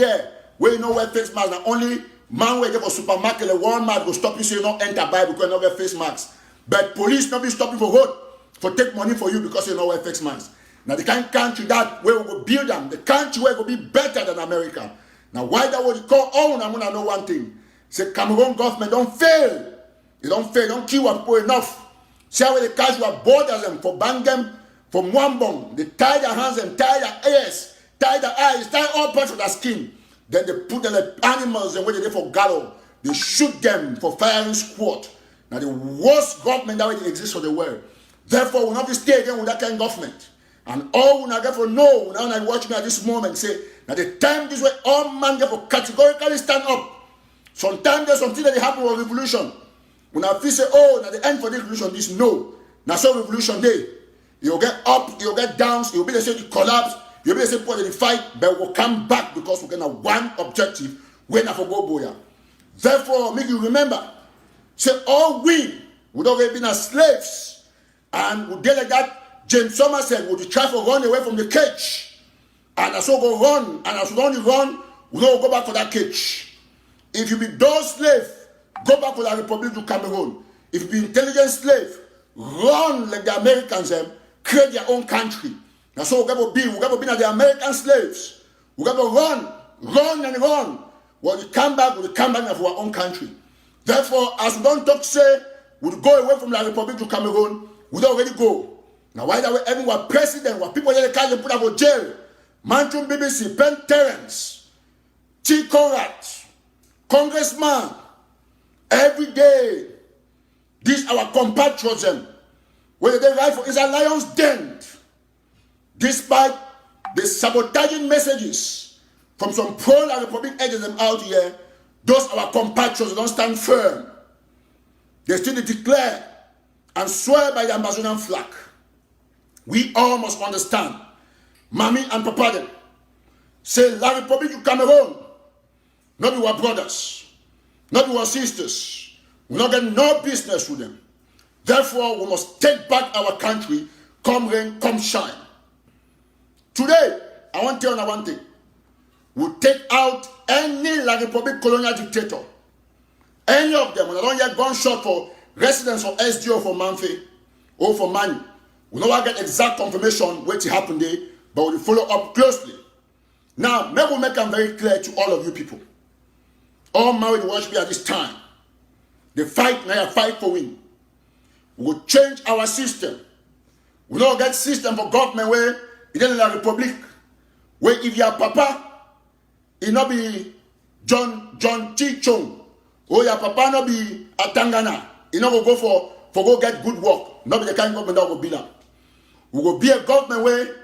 here where you know wear face mask. Now only man where you go for supermarket, the Walmart will stop you so you don't enter by because you don't wear face masks. But police not be stopping for road for take money for you because you don't wear face masks. Now the kind of country that where we go build them, the country where will be better than America. Now why that what you call own? I'm gonna know one thing. Say Cameroon government don't fail. They don't fail, don't kill our people enough. See how they catch your borders them for bang them from one bone. They tie their hands and tie their ears, tie their eyes, tie all parts of their skin. Then they put them like animals and what they do for gallows. They shoot them for firing squad. Now the worst government that will exist for the world. Therefore, we will not be stay again with that kind of government. And all we not get for know, now I watch me at this moment, say, now the time this way, all man get for categorically stand up. Sometimes there's something that happen with revolution. When I feel say, oh, now the end for this revolution, this no. Now so revolution day. You'll get up, you'll get down, you'll be the same collapse, you'll be the same point of the fight, but we'll come back because we're gonna one objective, we're not for go boya. Therefore, make you remember, say all we would already been as slaves, and we did like that. James Somers said, would you try to run away from the cage? And as we go run, and as we only run, we don't go back for that cage. If you be those slave, go back to the Republic of Cameroon. If you be intelligent slave, run like the Americans create their own country. That's so we're going to be like the American slaves. We're going to run and run. When we come back for our own country. Therefore, as we don't talk, say, we'll go away from the Republic of Cameroon, we don't already go. Now, why that way, everyone president, what people that can't put out of jail, Manchum BBC, Ben Terrence, Chico Rat, Congressman, every day, these our compatriots, whether they ride for is a lion's den, despite the sabotaging messages from some pro-La Republic agents out here, those our compatriots don't stand firm. They still declare and swear by the Amazonian flag. We all must understand, Mommy and Papa them, say La Republic of Cameroon, not be our brothers, not be our sisters. We not get no business with them. Therefore, we must take back our country, come rain, come shine. Today, I want to tell you one thing. We'll take out any La Republic colonial dictator. Any of them, when I don't get gunshot for residents for SDO for Manfe or for Mani. We don't get exact confirmation what happened there, but we'll follow up closely. Now, maybe we'll make them very clear to all of you people. All married watch me at this time. The fight, now fight for win. We will change our system. We don't get system for government where it is La Republic. Where if your papa, it not be John T. Chong, or your papa not be Atangana, it not go for go get good work. Not be the kind of government that will be there. We will be a government where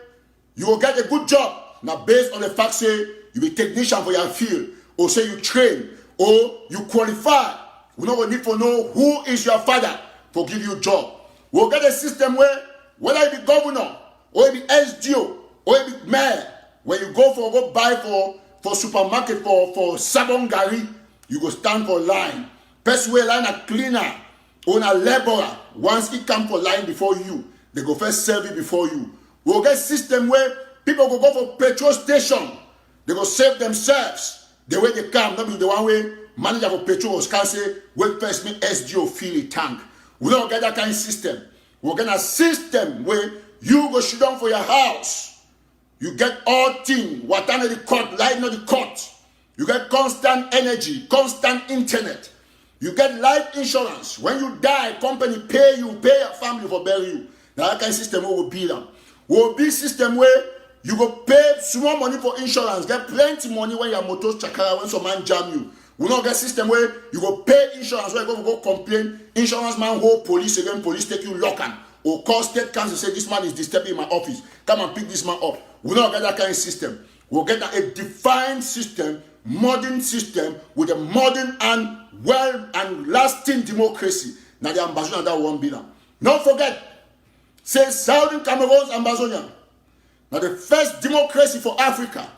you will get a good job. Now based on the fact say you be technician for your field, or say you train, or you qualify. We don't need to know who is your father for give you a job. We'll get a system where whether it be governor, or it be SDO, or it be mayor, when you go buy for supermarket for sabon gari, you go stand for line. Person way line a cleaner or a laborer. Once he come for line before you, they go first serve it before you. We'll get system where people go for petrol station. They go save themselves. The way they come, not be the one way manager for petrol can say, wait first me SDO fill a tank. We don't get that kind of system. We're get a system where you go sit down for your house. You get all things, water not the cut, light not the cut. You get constant energy, constant internet. You get life insurance. When you die, company pay you, pay your family for bury you. Now that kind of system will be them. Will be system where you go pay small money for insurance, get plenty money when your motor chakara, when some man jam you. We not get system where you go pay insurance, where you go complain, insurance man hold police again, police take you lock on. Or call state council say this man is disturbing my office. Come and pick this man up. We don't get that kind of system. We'll get a defined system, modern system with a modern and well and lasting democracy. Now the ambassador that won't be now. Don't forget, say Southern Cameroon's ambassador. Now the first democracy for Africa.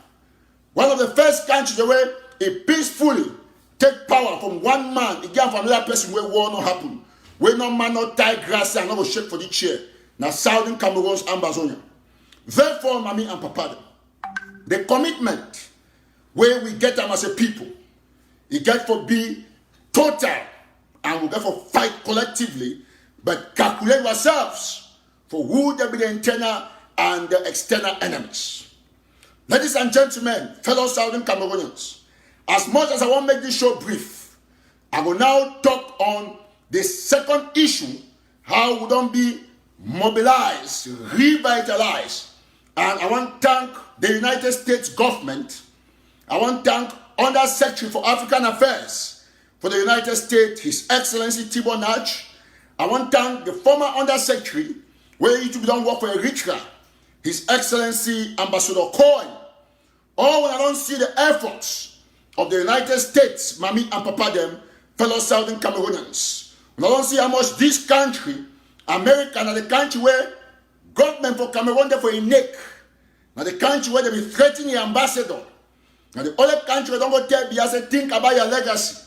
One of the first countries where it peacefully take power from one man, it gave from another person where war not happen. Where no man not tie grass and not shake for the chair. Now Southern Cameroon's ambassador. Therefore, Mommy and Papa, the commitment where we get them as a people. It get to be total, and we therefore fight collectively, but calculate ourselves for who there be the internal and the external enemies. Ladies and gentlemen, fellow Southern Cameroonians, as much as I want to make this show brief, I will now talk on the second issue, how we don't be mobilized, revitalized. And I want to thank the United States government. I want to thank Under Secretary for African Affairs for the United States, His Excellency Tibor Nach. I want to thank the former Under Secretary, where he to be done work for Eritrea, His Excellency Ambassador Cohen. Oh, when I don't see the efforts of the United States, Mami and Papa them, fellow Southern Cameroonians. When I don't see how much this country, America, and the country where government for Cameroon there for a neck. Now the country where they be threatening the ambassador. Now the other country where don't go tell Biya say think about your legacy.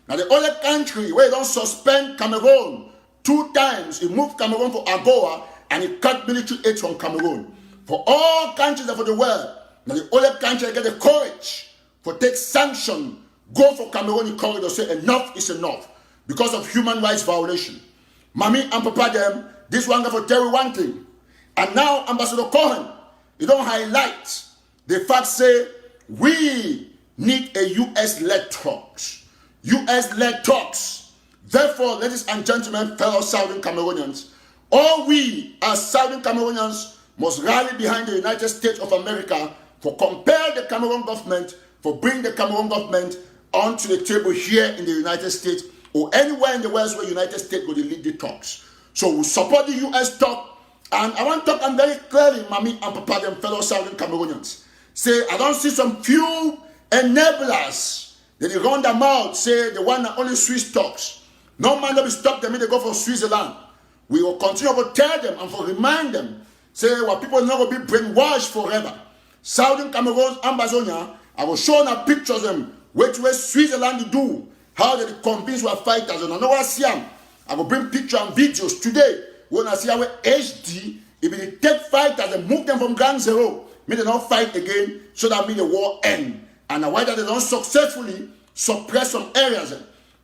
Now the other country where you don't suspend Cameroon 2 times, he moved Cameroon for AGOA and he cut military aid from Cameroon. For all countries for the world, now the other country get the courage for take sanction, go for Cameroon in corridor, say enough is enough because of human rights violation. Mami and Papa them, this one for tell you one thing. And now Ambassador Cohen, you don't highlight the fact say we need a US-led talks. US-led talks. Therefore, ladies and gentlemen, fellow Southern Cameroonians, all we as Southern Cameroonians must rally behind the United States of America for compel the Cameroon government, for bring the Cameroon government onto the table here in the United States or anywhere in the West where the United States will lead the talks. So we support the US talk. And I want to talk and very clearly, Mami and Papa, them fellow Southern Cameroonians. Say, I don't see some few enablers that they run their mouth, say the one that only Swiss talks. No man that will stop them if they go for Switzerland. We will continue to tell them and for remind them, say, well, people are not going to be brainwashed forever. Southern Cameroon's Ambazonia, I will show them pictures of them, which way Switzerland do, how they convince our fighters. And I know what I see them. I will bring pictures and videos today. When I see how HD, if they take fighters and move them from ground zero, may they not fight again, so that means the war end. And why that they don't successfully suppress some areas.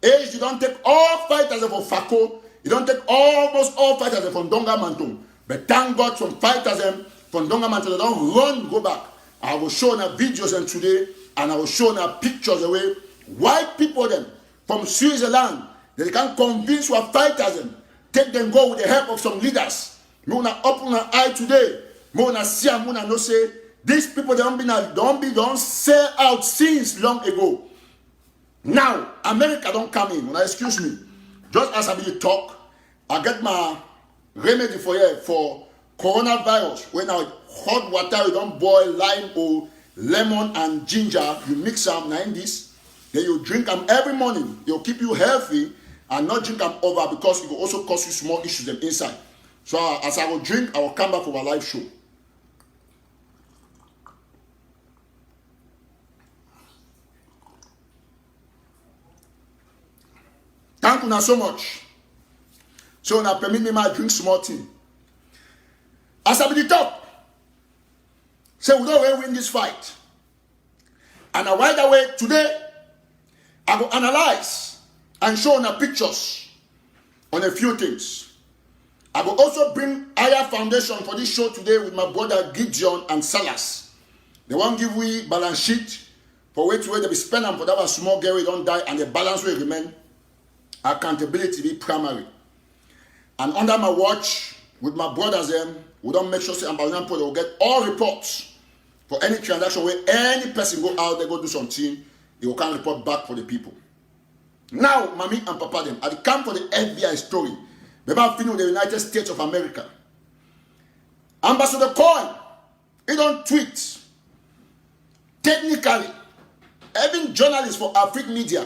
HD don't take all fighters from Fako, you don't take almost all fighters from Donga Mantum. But thank God some fighters from Donga Mantum, they don't run, go back. I will show them videos and today, and I will show them pictures away. White people them from Switzerland, they can convince our fighters them. Take them go with the help of some leaders. Me wanna open an eye today. Me wanna see and wanna know say these people don't sell out since long ago. Now America don't come in. Now excuse me. Just as I be talk, I get my remedy for you for coronavirus. When now hot water you don't boil lime or lemon and ginger, you mix them now in this. Then you drink them every morning. It'll keep you healthy. And not drink them over because it will also cause you small issues them inside. So as I will drink, I will come back for my live show. Thank you now so much. So now permit me to drink small tea. As I be the top, say we don't win this fight. And right away today, I will analyze and show on the pictures on a few things. I will also bring higher foundation for this show today with my brother Gideon and Salas. They won't give we balance sheet for where they be spend them for that small girl we don't die and the balance will remain. Accountability be primary. And under my watch with my brothers we don't make sure say they will get all reports for any transaction where any person go out there go do something, they will come report back for the people. Now, Mami and Papa them, I come for the FBI story. About feeling the United States of America. Ambassador Cohen, he don't tweet. Technically, even journalists for African media,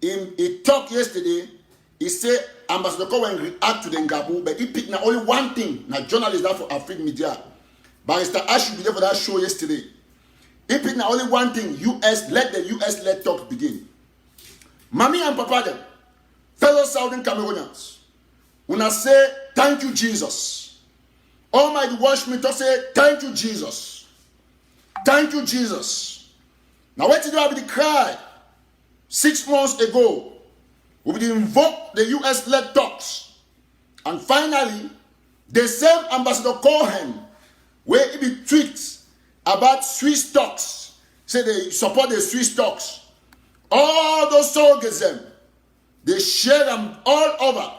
he talked yesterday, he said Ambassador Cohen react to the Ngabu, but he picked now only one thing. Now journalists that for African media. Barrister Ash should be there for that show yesterday. He picked now only one thing, let the US-led talk begin. Mami and Papa them, fellow Southern Cameroonians, when I say thank you Jesus, Almighty watch me to say thank you Jesus, thank you Jesus, Now what did you have the cry? 6 months ago, we did invoke the US-led talks. And finally, the same Ambassador Cohen, where he be tweets about Swiss talks, say they support the Swiss talks. All those soldiers, they share them all over.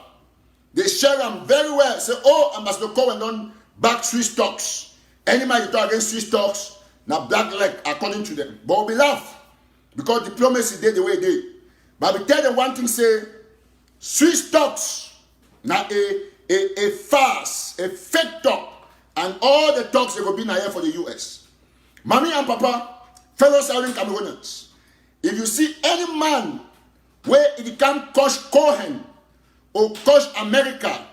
They share them very well. Say, oh, Ambassador Cohen don't back Swiss talks. Any man you talk against Swiss talks, now black leg according to them. But we laugh because diplomacy did the way it did. But we tell them one thing, say, Swiss talks, now a farce, a fake talk, and all the talks they will be now here for the US. Mommy and Papa, fellow Southern Cameroonians, if you see any man where it can coach Cohen or coach America,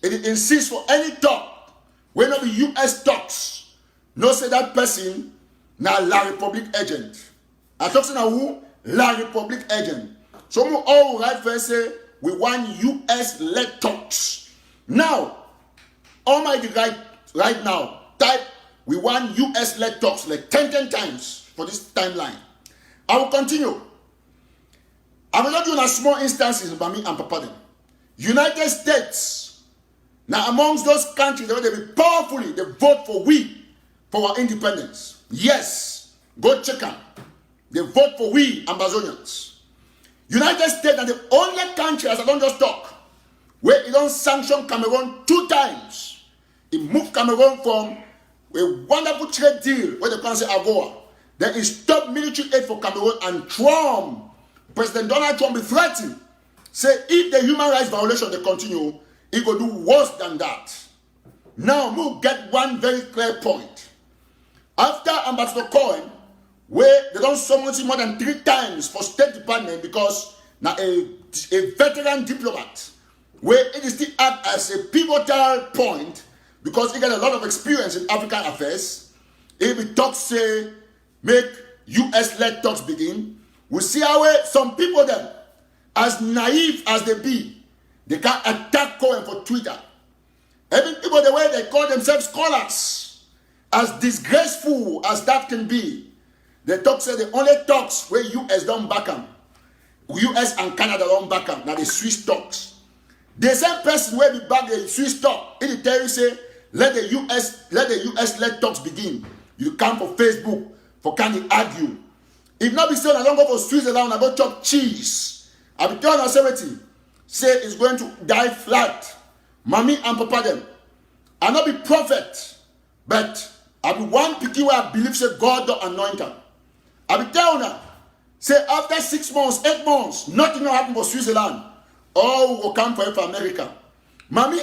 it insists for any talk, when not the US talks, no say that person now La Republic agent. I talk to now who? La Republic agent. So we all right first say we want US-led talks. Now, Almighty right now, type we want US-led talks like 10 times for this timeline. I will continue. I will not do a small instances by me and Papa them. United States, now amongst those countries that they be powerfully, they vote for we, for our independence. Yes, go check them. They vote for we, Amazonians. United States are the only country, as I don't just talk, where it don't sanction Cameroon 2 times. It moved Cameroon from a wonderful trade deal where they can say AGOA. Then it stopped military aid for Cameroon, and Trump, President Donald Trump, be threatening. Say if the human rights violation they continue, it will do worse than that. Now we'll get one very clear point. After Ambassador Cohen, where they don't summon him more than 3 times for State Department because now a veteran diplomat, where it is still act as a pivotal point because he got a lot of experience in African affairs. If we talk say make US-led talks begin, we see how some people then, as naive as they be, they can attack Cohen for Twitter. Even people the way they call themselves scholars, as disgraceful as that can be, they talk say the only talks where US don't back them, US and Canada don't back them, now the Swiss talks. The same person where we back the Swiss talk, it tell you say let the US-led talks begin. You come for Facebook for can you argue. If not be saying I don't go for Switzerland, I go chop cheese. I be telling us everything. Say it's going to die flat. Mommy and Papa them. I not be prophet, but I be one picky where I believe say God don't anoint her. I be telling her, say after 6 months, 8 months, nothing will happen for Switzerland. All will come for America. Mommy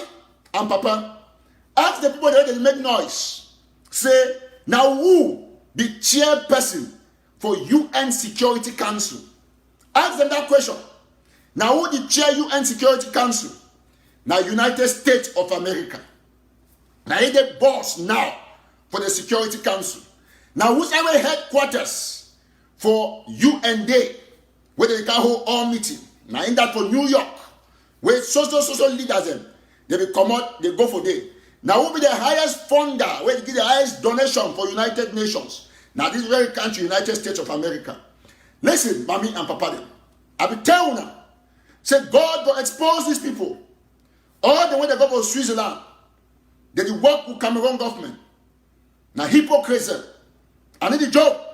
and Papa, ask the people that they make noise. Say, now who the chairperson for UN Security Council? Ask them that question. Now who the chair UN Security Council? Now United States of America. Now he the boss now for the Security Council. Now who's our headquarters for UN Day, where they can hold all meeting? Now in that for New York, where social leaders them, they will come out, they go for day. Now who be the highest funder, where they give the highest donation for United Nations? Now this very country, United States of America. Listen, Mommy and Papa them. I be telling them, say God will expose these people. All the way they go for Switzerland, they work with Cameroon government. Now hypocrisy. I need a job.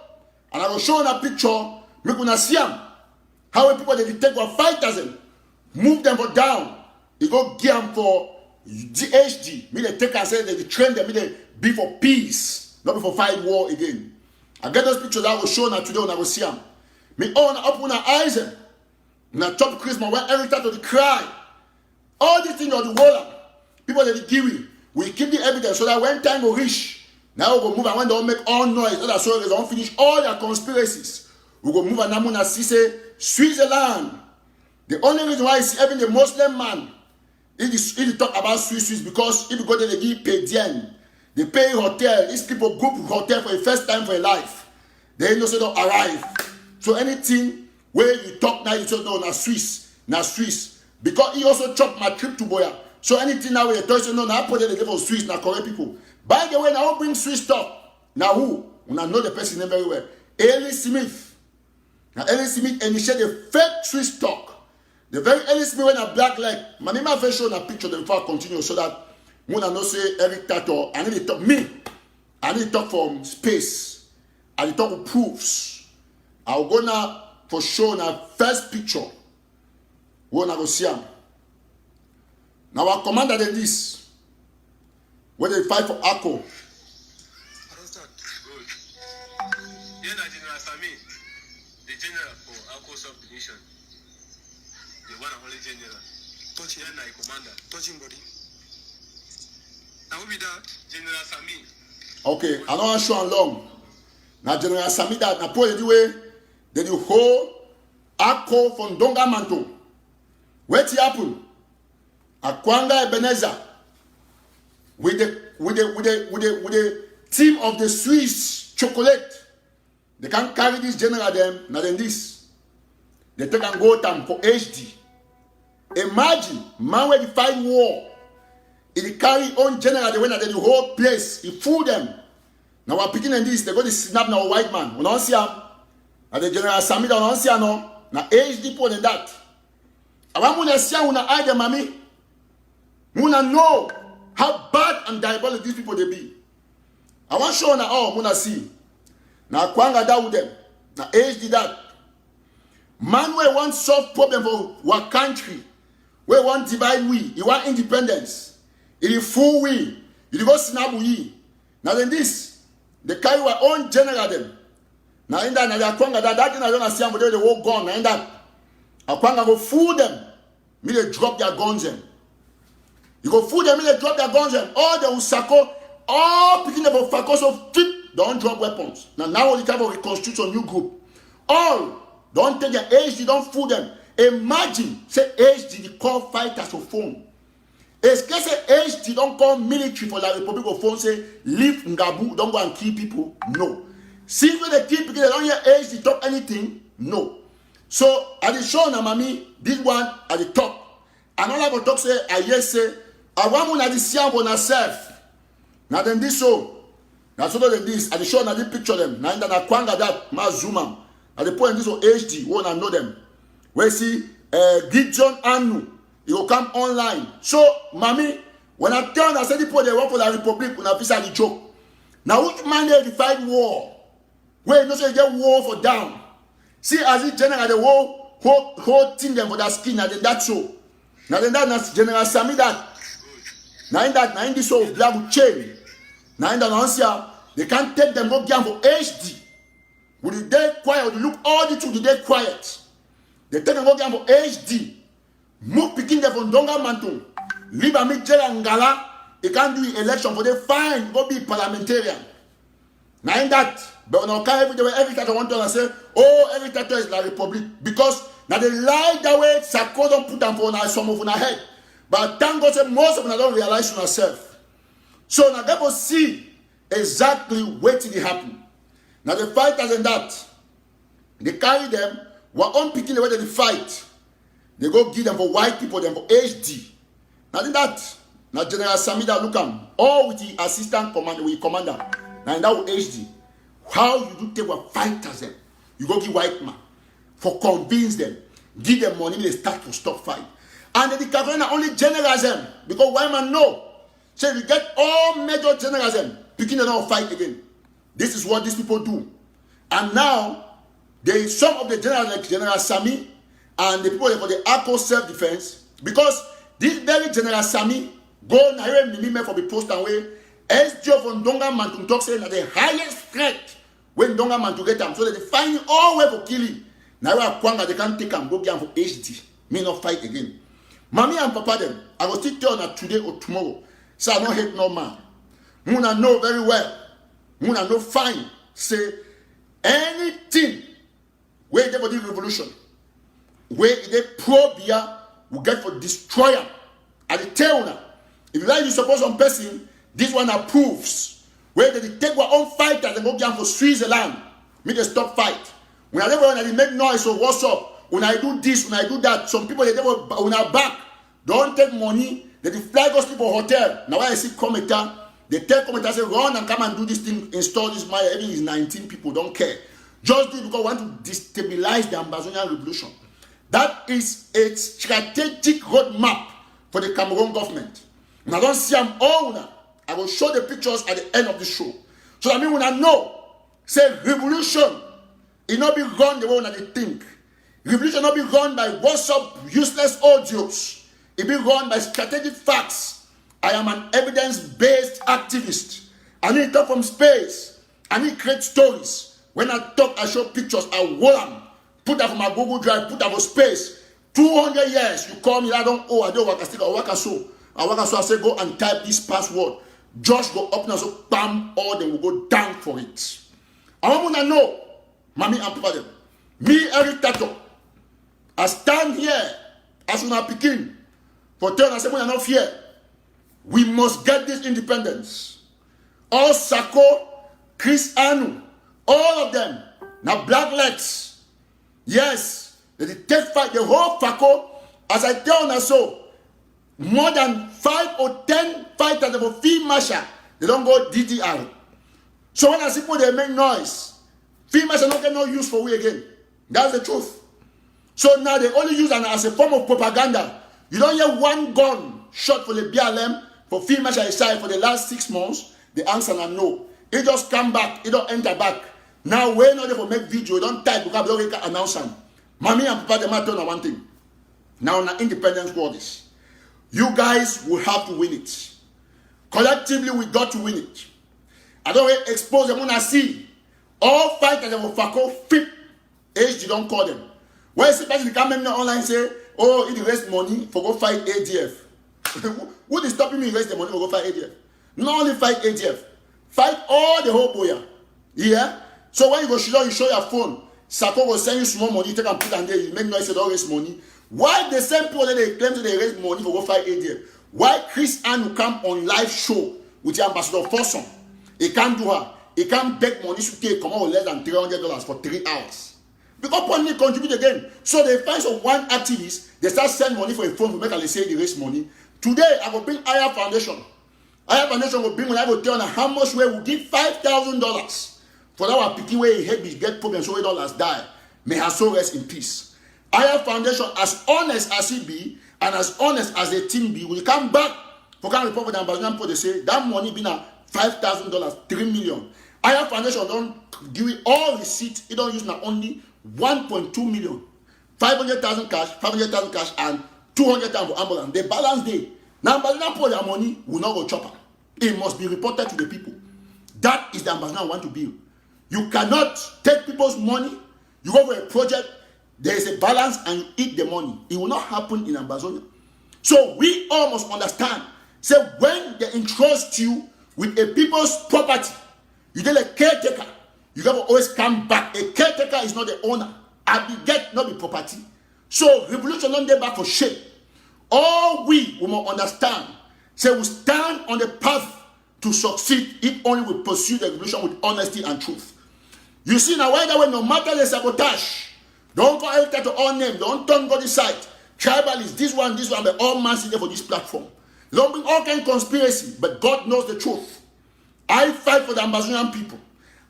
And I will show you a picture, make you see them. How people they take our fighters and move them for down. They go give them for DHD. Me they take and say they train them, me they be for peace, not be for fight war again. I get those pictures I will show you today and I will see them. Me own open our eyes and I chop Christmas when every time to the cry. All these things are the wall. People that give you, we keep the evidence so that when time will reach, now we go move and when they don't make all noise, other soldiers don't finish all their conspiracies. We go move and now and see say Switzerland. The only reason why I see even the Muslim man, he talk about Swiss because if you go there they give pay diem. They pay hotel. These people go to hotel for the first time for their life. They know say don't arrive. So anything where you talk now, you say no, na Swiss. Because he also chopped my trip to Biya. So anything now where you talk, say no, now I put it they give for Swiss, now correct people. By the way, now I bring Swiss talk. Now who? When I know the person name very well. Eli Smith. Now, Ellen Smith initiated a fake Swiss talk. The very Ellen Smith when a black leg. Manima first show a picture before I continue so that Muna no say Eric Tataw. I need to talk me. I need to talk from space. I need to talk with proofs. I'll go now for show now first picture. We're going to see him. Now our commander did this. When they fight for Akko. Good. Yeah, General Sami, the general for Akko subdivision. The one and only general. Touching commander. Touching body. Now who be that? General Sami. Okay, I don't want to show long. Now General Sami that now put the way that you hold Akko from Donga Manto. What happened? Akwanga Ebenezer with the team of the Swiss chocolate. They can't carry this general them, not than this. They take and go them for HD. Imagine, man where they fight war. He carry on general, they went at the whole place. He fool them. Now we're picking in this, they go to snap now white man. We don't see him. And the general Sami don't see him now. Now HD more than that. I want to see una hide them, mommy. Muna know how bad and diabolical these people they be. I want to show now all Muna see. Now Kwanga that with them. Now HD that. Man we want solve problem for our country. We want divide we. You want independence. It is full we. You go snap we. Now then this. They carry our own general them. Now in that now they Kwanga that thing I don't see them but they whole gun. Now in that. Akwanga go fool them. Me they drop their guns them. You go fool them, me they drop their guns them. All the Usako, all picking up of Fakos of tip, don't drop weapons. Now the type of reconstruction new group. All don't take their HD, don't fool them. Imagine, say HD, they call fighters of phone. Est-ce que say HD don't call military for the Republic of phone, say leave Ngabu, don't go and kill people? No. See when they kill people, they don't hear HD talk anything? No. So at the show now, mommy, this one at the top. And all I go talk say, I yes say, I want to the see on herself. Now then this show, now so than this, at the show now they picture them. Now in that Kwanga that ma zoom am. At the point this HD, one and know them. Where see Gideon Anu, he will come online. So, mommy, when I tell you, I say the people they work for the Republic, when I feel the joke. Now which man they fight war? Where you know say get war for down. See, as it general, the whole thing them for that skin, and then that show. Now then that's General Sami that. Now in that, now in this show, black with chain. Now in that answer, they can't take them go down for HD. With the dead quiet, they look all the two, the dead quiet. They take them go down for HD. Move picking them from Donga Manton. Leave a mid and Ngala. They can't do election for they fine, go be parliamentarian. Now in that, but now every time I want to say, oh, every time is la Republic. Because now they lie that way, Sako don't put them for some of our head. But thank God say most of them don't realize on herself. So now they will see exactly what did happen. Now the fighters and that, they carry them, we're unpicking the way they fight. They go give them for white people, them for HD. Now in that, now General Samida look at all with the assistant commander, with commander. Now in that with HD. How you do take what fighters them? You go give white man for convince them, give them money, they start to stop fight. And the Kavana only generals them because white man know. So we get all major generals them picking them out fight again. This is what these people do. And now there is some of the generals like General Sami and the people for the Akko self-defense because this very General Sami go na here for the post and way SGO from Donga man to talk say that the highest threat when Donga man to get them so that they find all way for killing. Now Kwanga they can't take them go down for HD. Me not fight again. Mommy and Papa them, I will still tell that today or tomorrow. So I don't hate no man. Muna know very well. Muna know fine. Say anything where they for this revolution, where they pro Biya will get for destroyer. At the tail now. If you like you suppose on person, this one approves. Where they take our own fighters and go down for Switzerland. Me they stop fight. When I never when they make noise, so what's up? When I do this, when I do that, some people they never when I back, don't take money, they fly those people hotel. Now when I see commenter, they tell commenter say run and come and do this thing, install this my everything is 19 people, don't care. Just do it because we want to destabilize the Ambazonian revolution. That is a strategic roadmap for the Cameroon government. And I don't see them all now. I will show the pictures at the end of the show. So that means when I know, say revolution, it not be run the way that they think. Revolution not be run by WhatsApp useless audios. It be run by strategic facts. I am an evidence-based activist. I need to talk from space. I need to create stories. When I talk, I show pictures. I roll them. Put that from my Google Drive. Put that for space. 200 years. You call me. I don't work. I still work. I say go and type this password. Just go up now. So bam, all them will go down for it. I want to know, mommy and papa them. Me, Eric Tataw. I stand here as una pikin for telling us we are not fear. We must get this independence. All Sako, Chris Anu, all of them, now black legs. Yes, they take fight the whole Fako. As I tell you so, more than 5 or 10 fighters of field marshal, they don't go DDR. So when I see people they make noise, field marshal don't get no use for we again. That's the truth. So now they only use it as a form of propaganda. You don't hear one gun shot for the BLM for field marshal side for the last 6 months. The answer is no. It just come back. It don't enter back. Now we're not there for make video. Don't type because we don't announce them. Mommy and papa, they might tell you one thing. Now on independence borders, you guys will have to win it. Collectively, we got to win it. I don't expose them when I see all fighters of Fako fit age. Don't call them. Why is the person come in online say, oh, it raise money for go fight ADF? Who is stopping me raise the money for go fight ADF? Not only fight ADF, fight all the whole boya. Yeah? So when you go you show your phone, Sako will send you small money, you take and put on there, you make noise, they don't raise money. Why the same people that they claim that they raise money for go fight ADF? Why Chris Ann will come on live show with the Ambassador Fosun? He can't do her. He can't beg money to take come out with less than $300 for 3 hours. Because Pony contribute again. So they find some one activist, they start sending money for a phone to make a say they raise money. Today, I will bring Aya Foundation. Aya Foundation will bring when I will tell them how much we will give $5,000 for our picking where he help get problems so he don't die. May her soul rest in peace. Aya Foundation, as honest as he be, and as honest as the team be, will come back for can report with the ambassador. They say that money be now $5,000, 3 million. Aya Foundation don't give it all receipt. It don't use now only 1.2 million, 500,000 cash, 500,000 cash, and 200,000 for ambulance. The balance day. Now, ambassador pour their money will not go chopper. It must be reported to the people. That is the ambassador I want to build. You cannot take people's money. You go for a project. There is a balance, and you eat the money. It will not happen in Amazonia. So we all must understand. Say when they entrust you with a people's property, you tell a caretaker. You gotta always come back. A caretaker is not the owner. Get not the property. So revolution don't get back for shame. All we must understand. Say we stand on the path to succeed if only we pursue the revolution with honesty and truth. You see now why that way no matter the sabotage, don't go out to all name, don't turn God side. Tribalists, this one, but all man there for this platform. Don't bring all kind of conspiracy, but God knows the truth. I fight for the Amazonian people.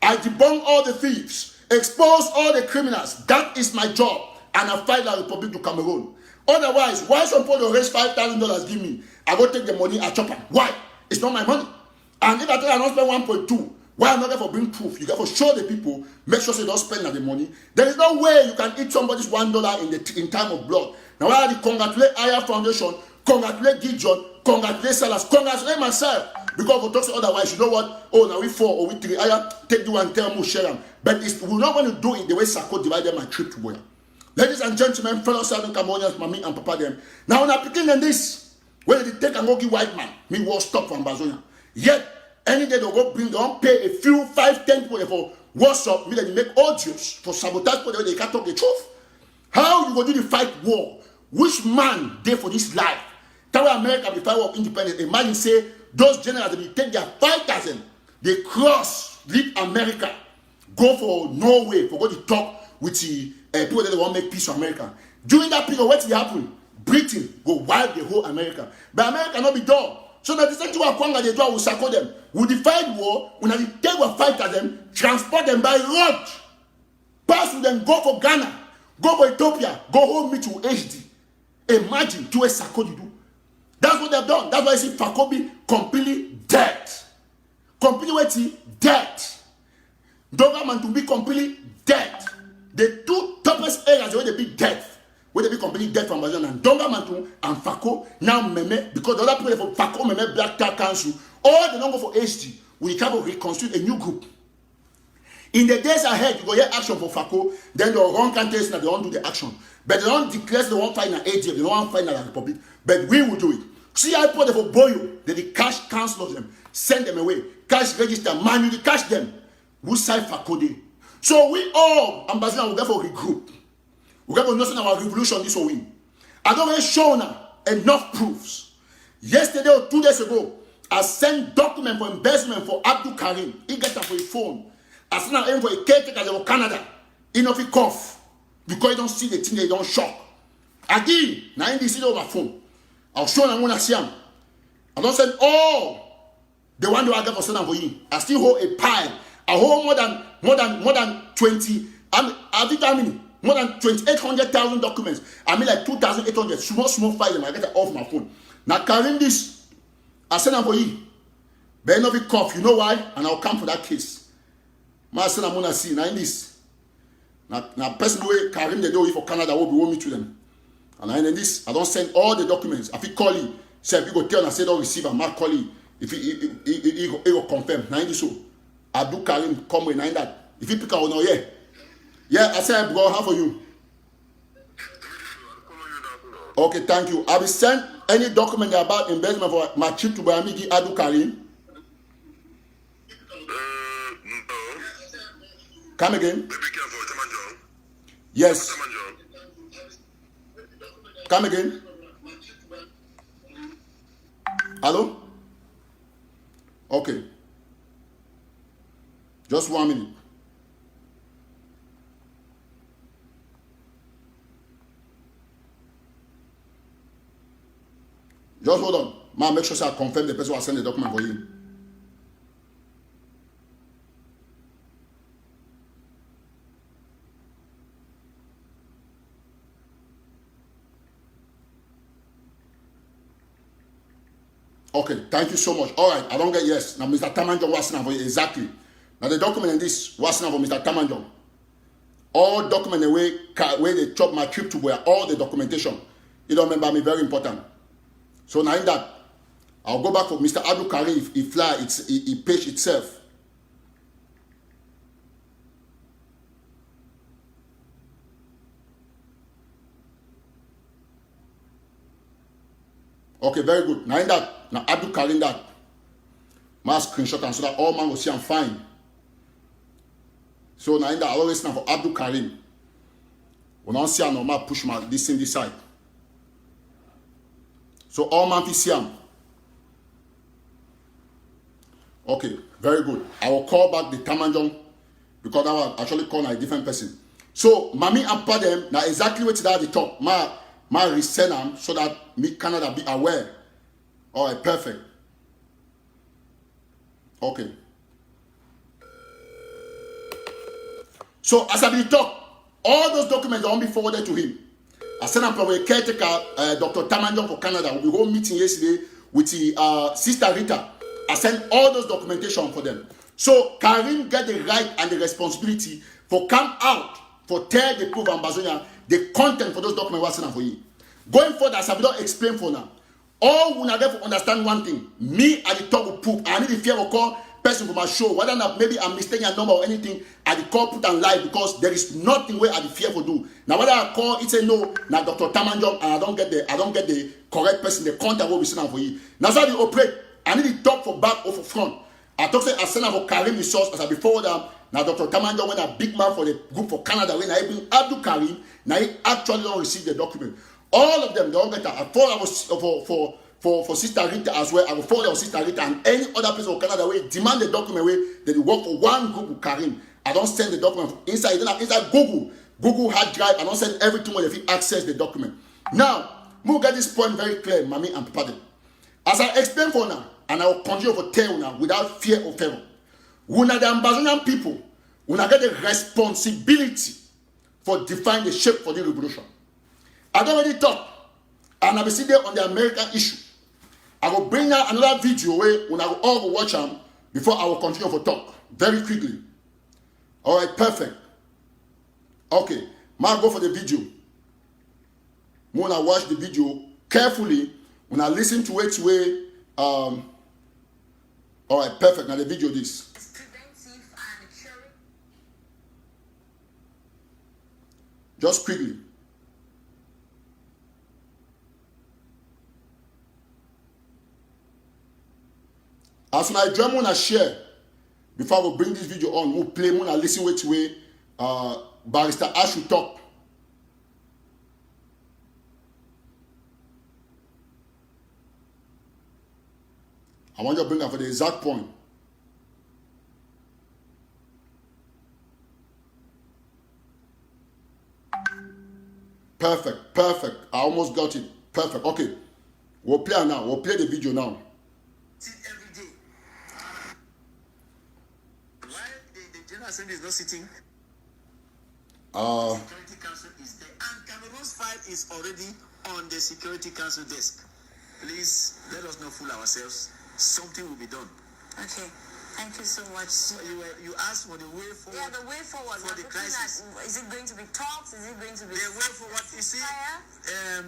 I debunk all the thieves, expose all the criminals. That is my job. And I fight the Republic to Cameroon. Otherwise, why some people raise $5,000 give me? I go take the money, I chop them. Why? It's not my money. And if I tell you I don't spend 1.2, why I'm not there for bring proof? You got to show the people, make sure they don't spend the money. There is no way you can eat somebody's $1 in time of blood. Now I congratulate Aya Foundation, congratulate Gideon, congratulate Salas, congratulate myself. Because if we talk otherwise, you know what? Oh, now we 4 or we 3. I take the one, tell them, share them. But we're not going to do it the way Sako divided my trip to Boya. Ladies and gentlemen, fellow Southern Cameroonians, mommy and papa them. Now, when I begin in this, when they take and go give white man, me will stop from Amazonia. Yet, any day they'll go bring, they'll pay a few, 5, 10 people for WhatsApp, me that they make audios for sabotage, for they can't talk the truth. How you go do the fight war? Which man there for this life? Tell America before war of independence, imagine say, those generals, they take their 5,000, they cross, leave America, go for Norway, for go to talk with the people that want to make peace for America. During that period, what will happen? Britain will wipe the whole America. But America not be done. So that the same thing they do, will circle them. We define war, when they take a fight at them, transport them by road. Pass with them, go for Ghana, go for Ethiopia, go home meet with HD. Imagine to a Sarkozy do. That's what they've done. That's why I see Fakobi completely dead. Completely dead. Government to be completely dead. The two toughest areas where they be dead. Where they be completely dead from Amazon and Donga Mantu and Fako now Meme, because the other people for Fako Meme Black Tar Council, all the number for HD, we can reconstruct a new group. In the days ahead, you go hear action for Fako, then the wrong countries that they won't do the action. But they don't declare they won't find an ADF, they don't want to find an Republic. But we will do it. See, I put them for Boyo, then the cash council of them, send them away, cash register, manually cash them. We side Fako day. So we all, ambassador, will therefore regroup. We got to know our revolution this will win. I don't have shown enough proofs. Yesterday or 2 days ago, I sent document for investment for Abdul Karim. He get that for his phone. I sent him for a caretaker for Canada. He no fit cough because he don't see the thing, they don't shock. Again, now in this over my phone. I'll show them when I see him. I don't send all the one that I got for send for you. I still hold a pile. I hold more than 20. I think how many? More than 2,800,000 documents. I mean like 2,800 small files. I get it off my phone. Now carrying this, I send them for you. But no be cough. You know why? And I'll come for that case. My son I'm gonna see now in this. Now person way carrying the door for Canada will be with me to them. And in this, I don't send all the documents. If he call you, say if you go tell and say don't receive, I might call you. If he go confirm. Now in this so Abdul Karim come with that. If he pick out no yeah. Yeah, I said, bro, how for you? Okay, thank you. I will send any document about investment for my trip to Bayamigi Adu Karim. No. Come again? Be careful, Tamanjo. Yes. Tamanjo. Come again? Hello? Okay. Just 1 minute. Just hold on. Man, make sure I confirm the person who send the document for you. Okay, thank you so much. All right, I don't get yes. Now, Mr. Tamanjon was for you. Exactly. Now, the document in this was for Mr. Tamanjon. All document the way they chop my trip to where all the documentation. You don't remember me, very important. So now in that, I'll go back for Mr. Abdul Karim. If he fly, he page itself. Okay, very good. Now in that, now Abdul Karim that, my screenshot and so that all man will see I'm fine. So now in that, I always now for Abdul Karim. When I see a normal push my this in this side. So all man see him. Okay, very good. I will call back the Tamanjong because I will actually call a different person. So Mami and them now exactly what that the top. My resend them so that me Canada be aware. All right, perfect. Okay. So as I be talk, all those documents won't be forwarded to him. I sent him probably caretaker, Dr. Tamanjong for Canada. We whole meeting yesterday with the Sister Rita. I sent all those documentation for them. So Karim get the right and the responsibility for come out for tell the proof Ambazonia the content for those documents was sent for you. Going forward, as I don't explain for now, all we are there to understand one thing. Me at the top of proof. I need the fear of call person for my show. Whether or not maybe I'm mistaking a number or anything, at the call put and live because there is nothing where I the fear for do. Now whether I call it say no, now Dr. Tamanjong and I don't get the correct person, the contact will be sent for you. Now so I operate. I need the top for back or for front. I talk say I send for Karim resource as I before that. Now Dr. Tamanjong when a big man for the group for Canada when I bring Abdul Karim, now he actually don't receive the document. All of them, they all get that. I thought I was for Sister Rita as well. I will follow Sister Rita and any other person for Canada where demand the document where they work for one group with Karim. I don't send the document inside Google hard drive. I don't send everything where they access the document. Now, we'll get this point very clear, Mami and Papa. As I explain for now, and I will continue to tell now without fear or favor. We are the Ambazonian people. una get the responsibility for define the shape for the revolution. I don't already talk, and I will sit there on the American issue. I will bring out another video where when I will all watch them before I will continue for talk very quickly. All right, perfect. Okay, now go for the video. When I watch the video carefully, when I listen to it, way all right, perfect. Now the video this. Just quickly. As my drum when I share, before I will bring this video on, we'll play when I listen which way Barrister Ash will talk. I want you to bring up for the exact point. Perfect, perfect. I almost got it. Perfect. Okay. We'll play now. We'll play the video now. Every day. Why the General Assembly is not sitting? Security Council is there. And Cameroon's file is already on the Security Council desk. Please, let us not fool ourselves. Something will be done. Okay. Thank you so much. You asked for the way forward. Yeah, the way forward. For the crisis. Is it going to be talks? Is it going to be the way forward? You see, ceasefire?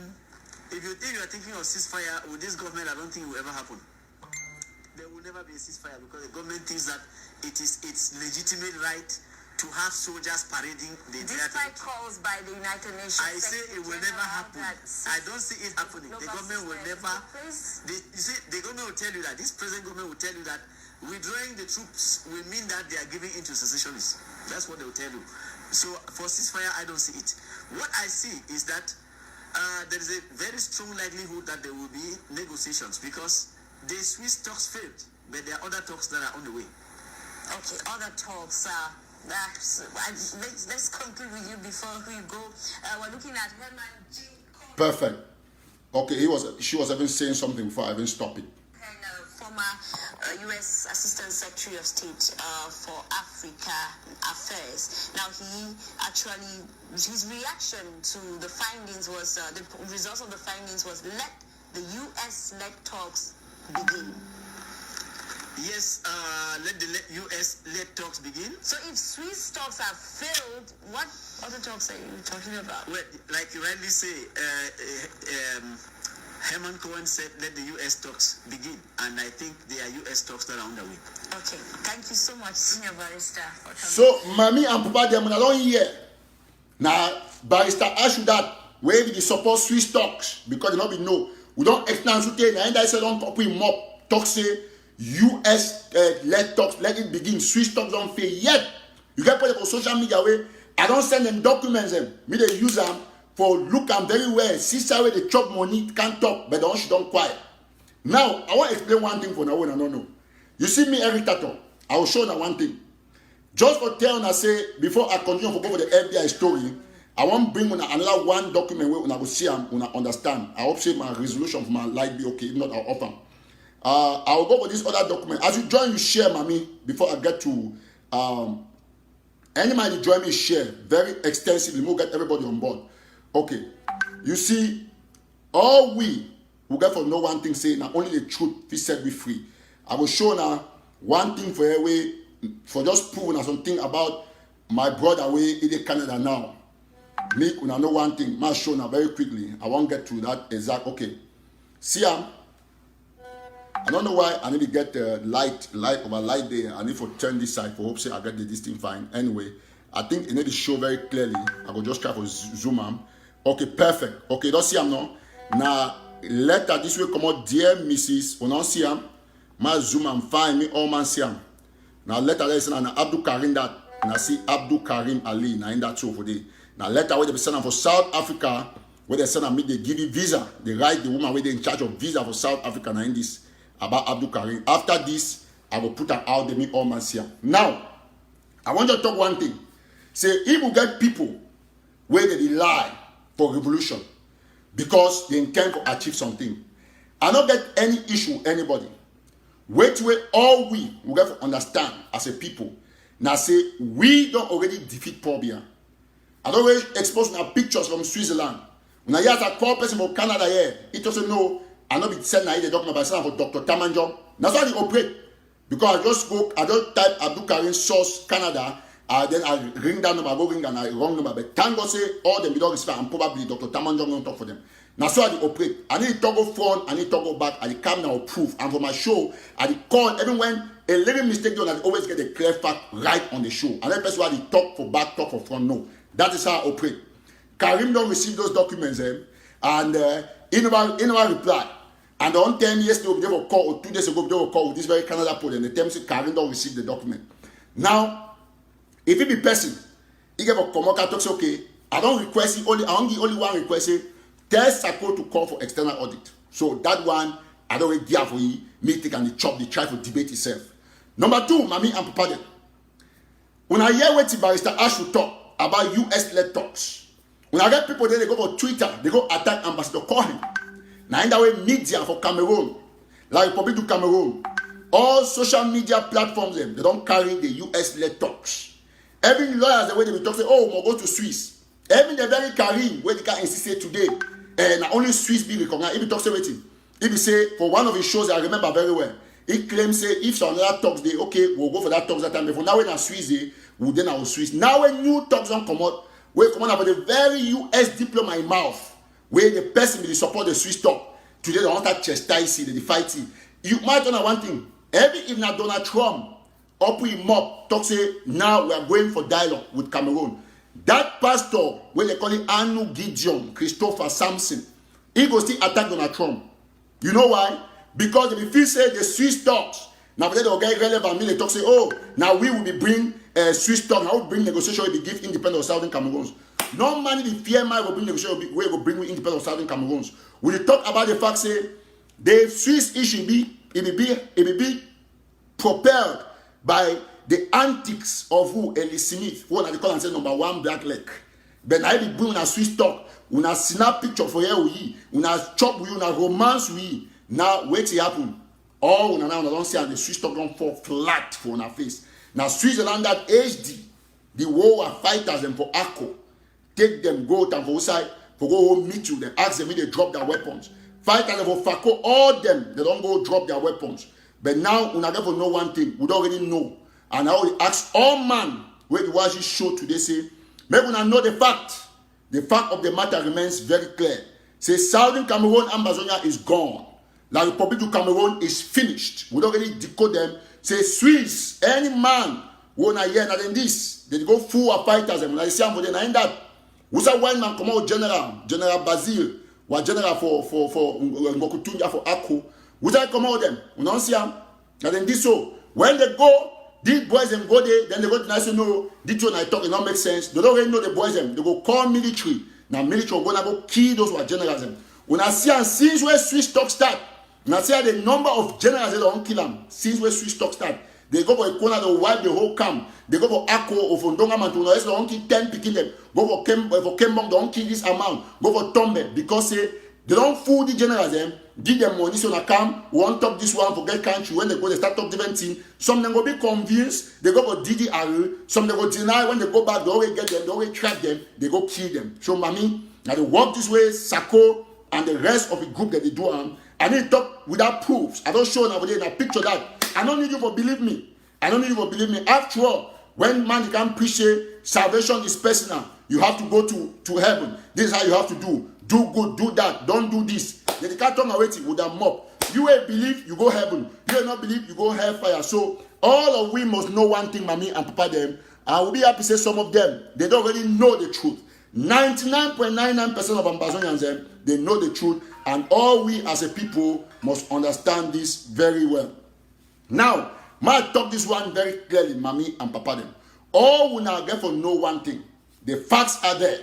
if you think you are thinking of ceasefire with this government, I don't think it will ever happen. There will never be a ceasefire because the government thinks that it is its legitimate right to have soldiers parading the entire Despite calls by the United Nations. I say it will never happen. I don't see it happening. The government will never. You see, the government will tell you that this present government will tell you that withdrawing the troops will mean that they are giving in to secessionists. That's what they will tell you. So for ceasefire, I don't see it. What I see is that there is a very strong likelihood that there will be negotiations because the Swiss talks failed, but there are other talks that are on the way. Okay, other talks. Let's conclude with you before we go. We're looking at Herman G. Perfect. Okay, she was even saying something before I even stop it. And former U.S. Assistant Secretary of State for Africa Affairs. Now his reaction to the findings was, the results of the findings was, let the U.S.-led talks begin. Yes, let the U.S.-led talks begin. So if Swiss talks have failed, what other talks are you talking about? Well, like you rightly say, Herman Cohen said, let the U.S. talks begin. And I think there are U.S. talks that are underway. Okay. Thank you so much, Senior Barrister. So, Mommy and Papa, them I don't hear. Now, Barrister Ash that where we support Swiss talks because they not be no. We don't extend to tell. And I said don't copy mob talk say U.S. Let talks, let it begin. Swiss talks don't fail yet. You get put it on social media way. I don't send them documents them. Me they use them for look them very well. See how they chop money can't talk, but she don't quiet. Now I want to explain one thing for now when I don't know. You see me every Tataw. I will show you one thing. Just for tell I say before I continue to go for the FBI story, I want to bring another one document where I will see and understand. I hope say my resolution for my life be okay. If not, I'll offer. I will go for this other document. As you join, you share, mommy, before I get to anybody you join me, share very extensively. We'll get everybody on board. Okay. You see, all we will get for no one thing say now only the truth will set we free. I will show now one thing for a way for just proving something about my brother way in Canada now. Me, when I know one thing, my show now very quickly. I won't get to that exact. Okay. See, I don't know why I need to get the light there. I need to turn this side for hope say I get this thing fine. Anyway, I think it need to show very clearly. I will just try to zoom am. Okay, perfect. Okay, don't see am now. Now letter this way come out, dear Mrs. We don't see am. My zoom am fine. Me all man see am. Now letter there is na Abdul Karim that. And I see Abdul Karim Ali. Now in that show for day. Now letter where they be send for South Africa. Where they send me they give you visa. They write the woman where they in charge of visa for South Africa. Now in this. About Abdul Karim. After this, I will put her out there, me all man here. Now, I want you to talk one thing. Say, if we get people where they lie for revolution because they intend to achieve something, I don't get any issue with anybody. Wait, all we get to understand as a people Now say, we don't already defeat Paul Biya. I don't already expose now pictures from Switzerland. When I hear a call person from Canada here, it also know, I know be send now the document by send for Dr. Tamanjong. That's why they operate. Because I just type Abdul Karim source Canada, then I ring that number, I go ring and I wrong number. But thank God say all them don't respect and probably Dr. Tamanjong don't talk for them. That's why they operate. I need to go front, I need to go back, I come now proof. And for my show, I call even when a little mistake done, I always get a clear fact right on the show. And that person why they talk for back, talk for front. No. That is how I operate. Karim don't receive those documents, and he never reply. And on 10 years ago, they will call, or 2 days ago, they will call with this very Canada port, and the term say Karim don't receive the document. Now, if it be person, he give a Komoka talks, okay, I don't request it, I only one request it, tell Sako to call for external audit. So that one, I don't really give for you, meeting and the chop, they try to debate itself. Number 2, Mami and Papa them. When I hear what Barrister Ash will talk about US-led talks, when I get people there, they go for Twitter, they go attack Ambassador Cohen. Now in that way, media for Cameroon, like Republic to Cameroon, all social media platforms, they don't carry the US-led talks. Every lawyer, the way they will talk, say, oh, we'll go to Swiss. Every the very Karim, where they can insist today, and only Swiss be recognized. If he talks about it, if he say, for one of his shows, I remember very well, he claims, say, if some other talks, they, okay, we'll go for that talks that time. Before now, when I Swiss, we'll then I will Swiss. Now, when new talks don't come out, we come out about the very US diploma in mouth, where the person will support the Swiss talk. Today, they want to chastise, they fight it. You might know one thing. Every if not Donald Trump, up him up, talk say, now we are going for dialogue with Cameroon. That pastor, where they call it Anu Gideon, Christopher Samson, he goes to attack Donald Trump. You know why? Because if you say the Swiss talks, now they will get relevant, they talk say, oh, now we will be bring Swiss talk, now we bring negotiation, we give independent of Southern Cameroons. No man the fear man will bring negotiation, we will bring independent of Southern Cameroons. We talk about the fact say, the Swiss issue it will be propelled by the antics of who Ellis Smith, who they call and say number 1 black leg. But I be bring a Swiss talk, una snap picture for here we, una chop we, una romance we. Now wait it happen. All una now don't see and the Swiss talk don't fall flat for una face. Now Switzerland that HD, the war fighters them for ACO, take them go down for outside, for go home meet you, then ask them if they drop their weapons. Fighters for FACO, all them, they don't go drop their weapons. But now, we never know one thing. We don't already know. And now we ask all man where the watch this show today say, maybe we know the fact. The fact of the matter remains very clear. Say Southern Cameroon Amazonia is gone. La Republic of Cameroon is finished. We don't already decode them. Say Swiss, any man who na hear than this, they go full of fighters. And when I see them for them, in that, who's a one man come out General Basil, or General for Ngokutunya for Ako. Would I come out them? We don't see them. And then this so when they go, these boys them go there, then they go to national. This one I talk, it don't make sense. They don't really know the boys them. They go call military. Now military will go kill those who are generals them. When I see and since where Swiss talk start, when I see the number of generals they don't kill them. Since where Swiss talk start, they go for a corner, they wipe the whole camp. They go for Ako or for Ndonga Mantuna. They don't kill 10 picking them. Go for Kembong, they don't kill this amount. Go for Tombe because they don't fool the generals them. Give them money so they come, one top this one, forget country. When they go, they start top different thing. Some them go be convinced, they go for DDR. Some they go deny when they go back, they always get them, they always trap them, they go kill them. So, mommy, now they walk this way, Sako and the rest of the group that they do. I need to talk without proofs. I don't show nowadays, I picture that. I don't need you to believe me. I don't need you to believe me. After all, when man can preach salvation is personal, you have to go to heaven. This is how you have to do. Do good, do that, don't do this. They can't talk away with a mop. You will believe, you go heaven. You will not believe, you go hellfire. So all of we must know one thing, mommy and papa them. I will be happy to say some of them, they don't really know the truth. 99.99% of Ambazonians, they know the truth. And all we as a people must understand this very well. Now, I talk this one very clearly, mommy and papa them. All we now get for know one thing. The facts are there.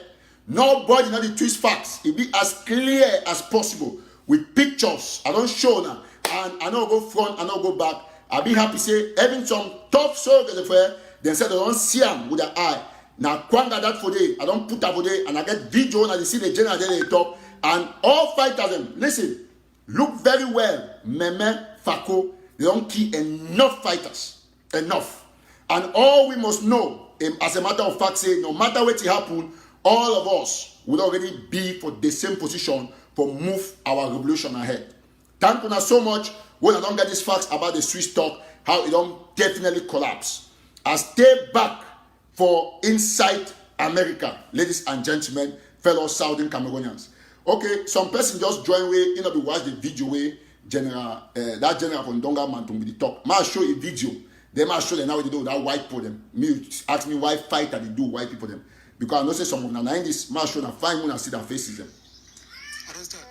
Nobody know the twist facts. It be as clear as possible with pictures. I don't show now, and I don't go front, I don't go back. I'll be happy to say having some tough soldiers affair. They said they don't see them with their eye. Now Kwanga that for day, I don't put that for day, and I get video and I see the general there they talk, and all fighters them. Listen, look very well. Meme, Fako, they don't kill enough fighters. Enough. And all we must know, as a matter of fact, say, no matter what happen, all of us will already be for the same position for move our revolution ahead. Thank you so much. When I don't get these facts about the Swiss stock, how it don't definitely collapse. I stay back for Inside America, ladies and gentlemen, fellow Southern Cameroonians. Okay, some person just join way, you know, we watch the video way, general, that general from Donga Mantung with the talk. I show a video. They might show them how they do that white people them. Me ask me why fight that they do white people them. Because I know say some of them in this, I show them fine when I see their faces them. I don't start.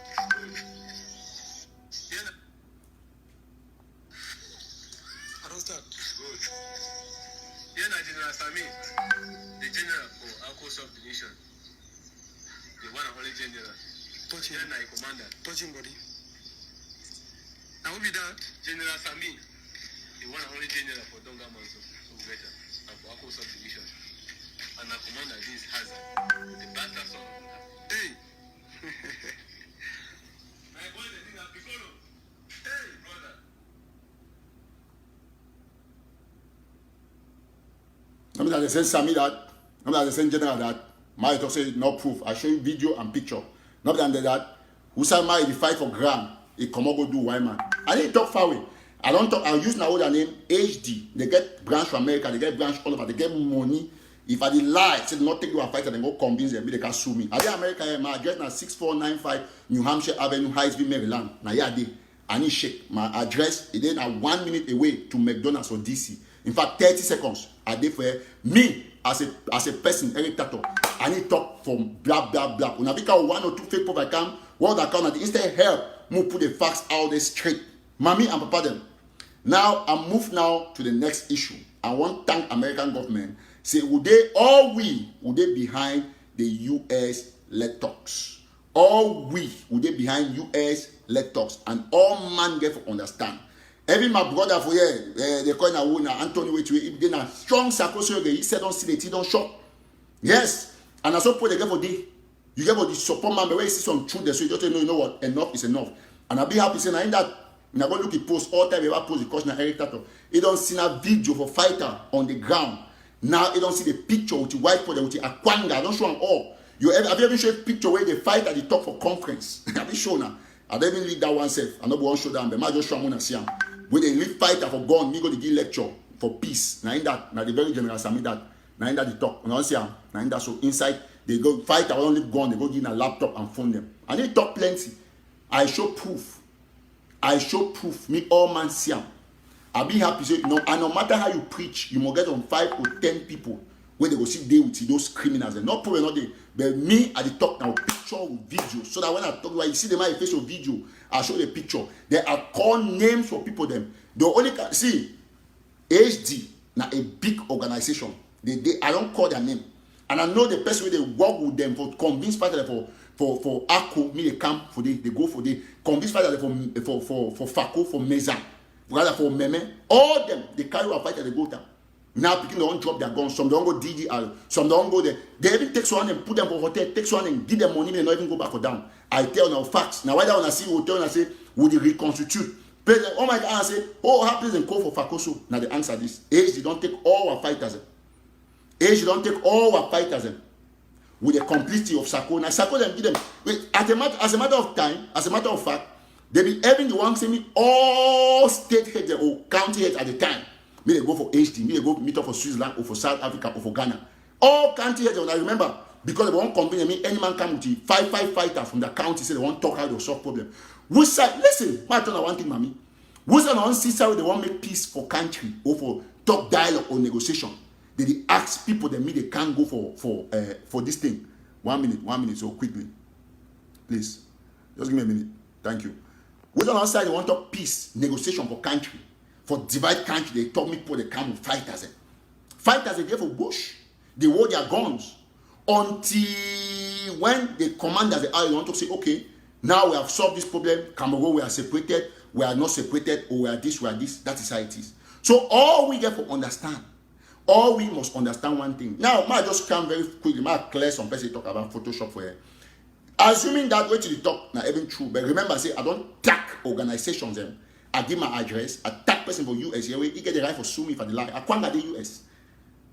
I don't start. Good. Here na General Sami, the general for Akko subdivision. The one and only general. Touching na commander. Touching body. Now who be that? General Sami, the one and only general for Donga Manso, and for Akko subdivision. And the commander is Hazard, the bastard son of God. Hey! My boy, the thing that Piccolo. Hey, brother. I'm not the same Sami that. I'm not the same general that. My talk say no proof. I show you video and picture. Not than that. Who say my the fight for grand? He come go do white man. I didn't talk far away. I don't talk. I use now older name HD. They get branch from America. They get branch all over. They get money. If I did lie, say not take you a fight and then go convince them, they can sue me. I did America here, my address now 6495 New Hampshire Avenue, Highsville, Maryland. Now yeah, I need shake. My address is then 1 minute away to McDonald's or DC. In fact, 30 seconds. I did for me as a person, Eric Tataw. I need talk from blah blah blah. When I become 1 or 2 fake people I can, what I can instead help move put the facts out there straight. Mommy and papa them. Now I move now to the next issue. I want to thank American government. Say, would they behind the US-led talks? All would they behind US-led talks? And all man get to understand. Every my brother for here, they call now Anthony Wetwe, if they na strong psychosis, he said don't see the tea, don't shock. Yes, and I suppose they get for day. You get for the support man, but when you see some truth, so you just know, you know what, enough is enough. And I'll be happy saying, in that, when I go look at post, all time ever post, because now Eric Tataw, he don't see a video for fighter on the ground. Now you don't see the picture with the white for with the Akwanga. I don't show them all. Have you ever shown a picture where they fight at the top for conference? Have you shown now? I don't even leave that one self. I don't want to show them, but I just show them see them. When they leave fighter for gun, me go to give lecture for peace. Now in that, now the very general Sami that. Now in that the talk. Now see them. Now in that so inside they go fighter don't leave gun. They go give a laptop and phone them. And they talk plenty. I show proof. Me all man see them. I'll be happy say no, and no matter how you preach, you must get on 5 or 10 people where they go sit there with those criminals. And not probably not they, but me at the talk now picture with video. So that when I talk about you see them my face of video, I show the picture. There are call names for people them. The only see HD now a big organization. They I don't call their name. And I know the person where they work with them for convince fighter for Akko, me they come for they go for they convince fighter for Fako, for Meza. Rather for Meme, all them, they carry a fight at the go down. Now people don't drop their guns, some don't go DDR, some don't go there. They even take one and put them for hotel, take one and give them money, they not even go back for down. I tell now facts. Now why that when I see hotel and I say, would they reconstitute? President, oh my God, I say, oh, how please and call for Fakoso. Now the answer is, age, they don't take all our fighters. Age, they don't take all our fighters. With the complicity of Sako. Now Sako them give them, as a matter of time, as a matter of fact, they be having the one saying all state heads or county heads at the time. May they go for HD, may they go meet up for Switzerland or for South Africa or for Ghana. All county heads, and I remember, because they won't company, me, any man come with the 5 fighters from the county, say they want to talk how they solve problem. Which side, listen, my turn, I want thing, mommy. Which side on side they want make peace for country or for talk dialogue or negotiation. They ask people that me they can't go for this thing. 1 minute, so quickly. Please. Just give me a minute. Thank you. Which on our side they want to talk peace, negotiation for country. For divide country, they told me people they come with fighters. Fighters they there for bush. They hold their guns. Until when the commanders they want to say, okay, now we have solved this problem. Cameroon, we are separated, we are not separated, or we are this. That is how it is. So all we get to understand, all we must understand one thing. Now, I just come very quickly, I clear some person talk about Photoshop for here. Assuming that way to the talk now even true, but remember, I say I don't tag organizations them. I give my address, I tag person for US here, he get the right for sue me for the lie. I can't get the US.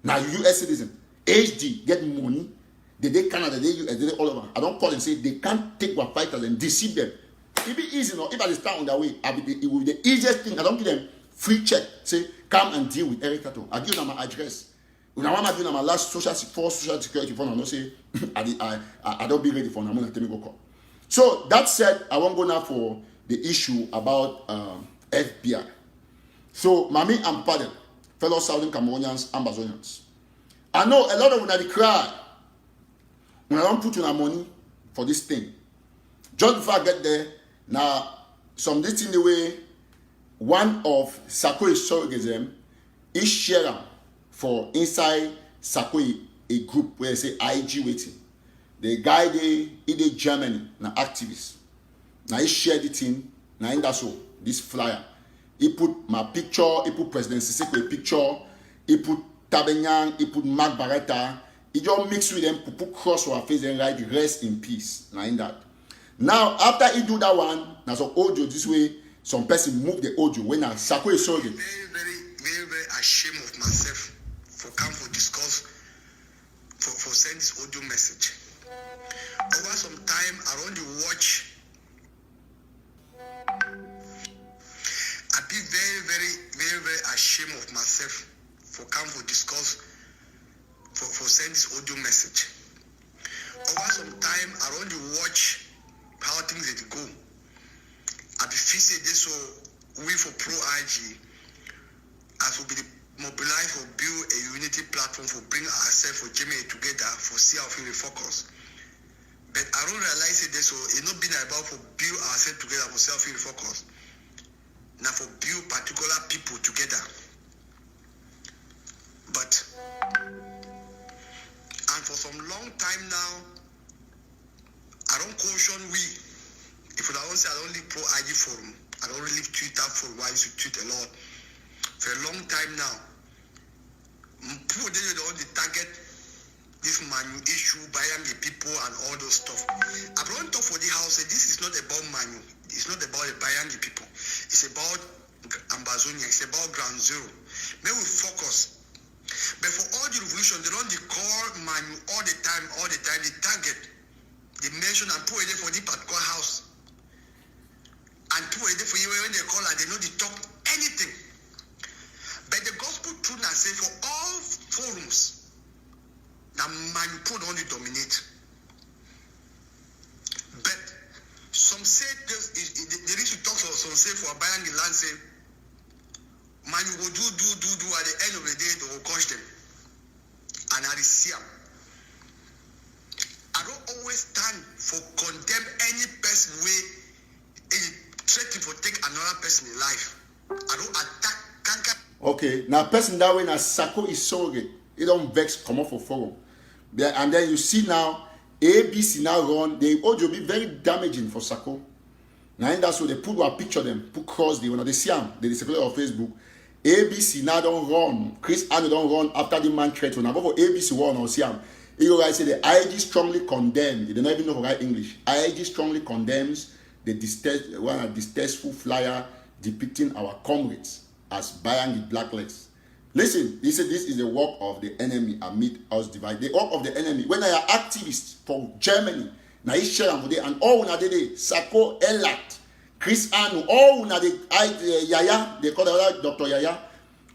Now US citizen, HD, get money. They Canada, they US, they all over. I don't call and say they can't take our fighters and deceive them. It be easy, no? If I start on that way, it will be the easiest thing. I don't give them free check. Say, come and deal with Eric Tataw. I give them my address. When I want to give them my last social security phone, I don't say, I don't be ready for them. I'm going to tell me go call. So, that said, I won't go now for the issue about FBI. So, Mami and Padel, fellow Southern Cameroonians, Ambazonians. I know a lot of them cry when I don't put in money for this thing. Just before I get there, now, some this in the way, one of Sako's surrogates is sharing for inside Sako a group where they say IG waiting. The guy they in Germany, na activist. Now he shared it in, now in that's all, this flyer. He put my picture, he put President Siseko picture, he put Tabenyang, he put Mark Barretta. He just mix with them, put cross on our face and write rest in peace. Now in that. Now after he do that one, now some audio this way, some person move the audio when I Sako is showing. Very ashamed of myself for come for discuss for send this audio message. Over some time around the watch, I be very ashamed of myself for come for discuss for send this audio message. Over some time around the watch how things they go. I be facing this so we for pro IG as will be mobilized for build a unity platform for bring ourselves for Jimmy together for see how we focus. But I don't realize it so it's not been about for build ourselves together for self focus. Now for build particular people together. But and for some long time now, I don't caution we. If I don't say I don't leave pro IG forum, I don't really leave Twitter for why you should tweet a lot. For a long time now, people they don't target this Manu issue, buying the people and all those stuff. I don't talk for the house. This is not about Manu. It's not about the buying the people. It's about Ambazonia. It's about Ground Zero. May we focus. But for all the revolution, they don't call Manu all the time. They target, they mention and put it for the particular house. And put it for you when they call and they know they talk anything. But the gospel truth now say for all forums that Manu put only dominate. But some say they need to talk for some say for buying the land say Manu will do at the end of the day they will crush them. And I see them. I don't always stand for condemn any person way threatening for take another person in life. I don't attack canker. Okay, now person that way now Sako is surrogate. It don't vex come up for forum. And then you see now ABC now run. The audio be very damaging for Sako. Now that's why they put a picture them, put cross the when they see them, they circulate on Facebook. ABC now don't run. Chris Anno don't run after the man threat. When I go for ABC one or see them. You guys say the IG strongly condemns. They don't even know how to write English. IG strongly condemns the distasteful flyer depicting our comrades as buying the blacklegs. Listen, he said this is the work of the enemy amid us divide. The work of the enemy. When I are activists for Germany, now he share them today and all una de Sako Elat, Chris Anu, all una de Yaya, they call that Dr. Yaya,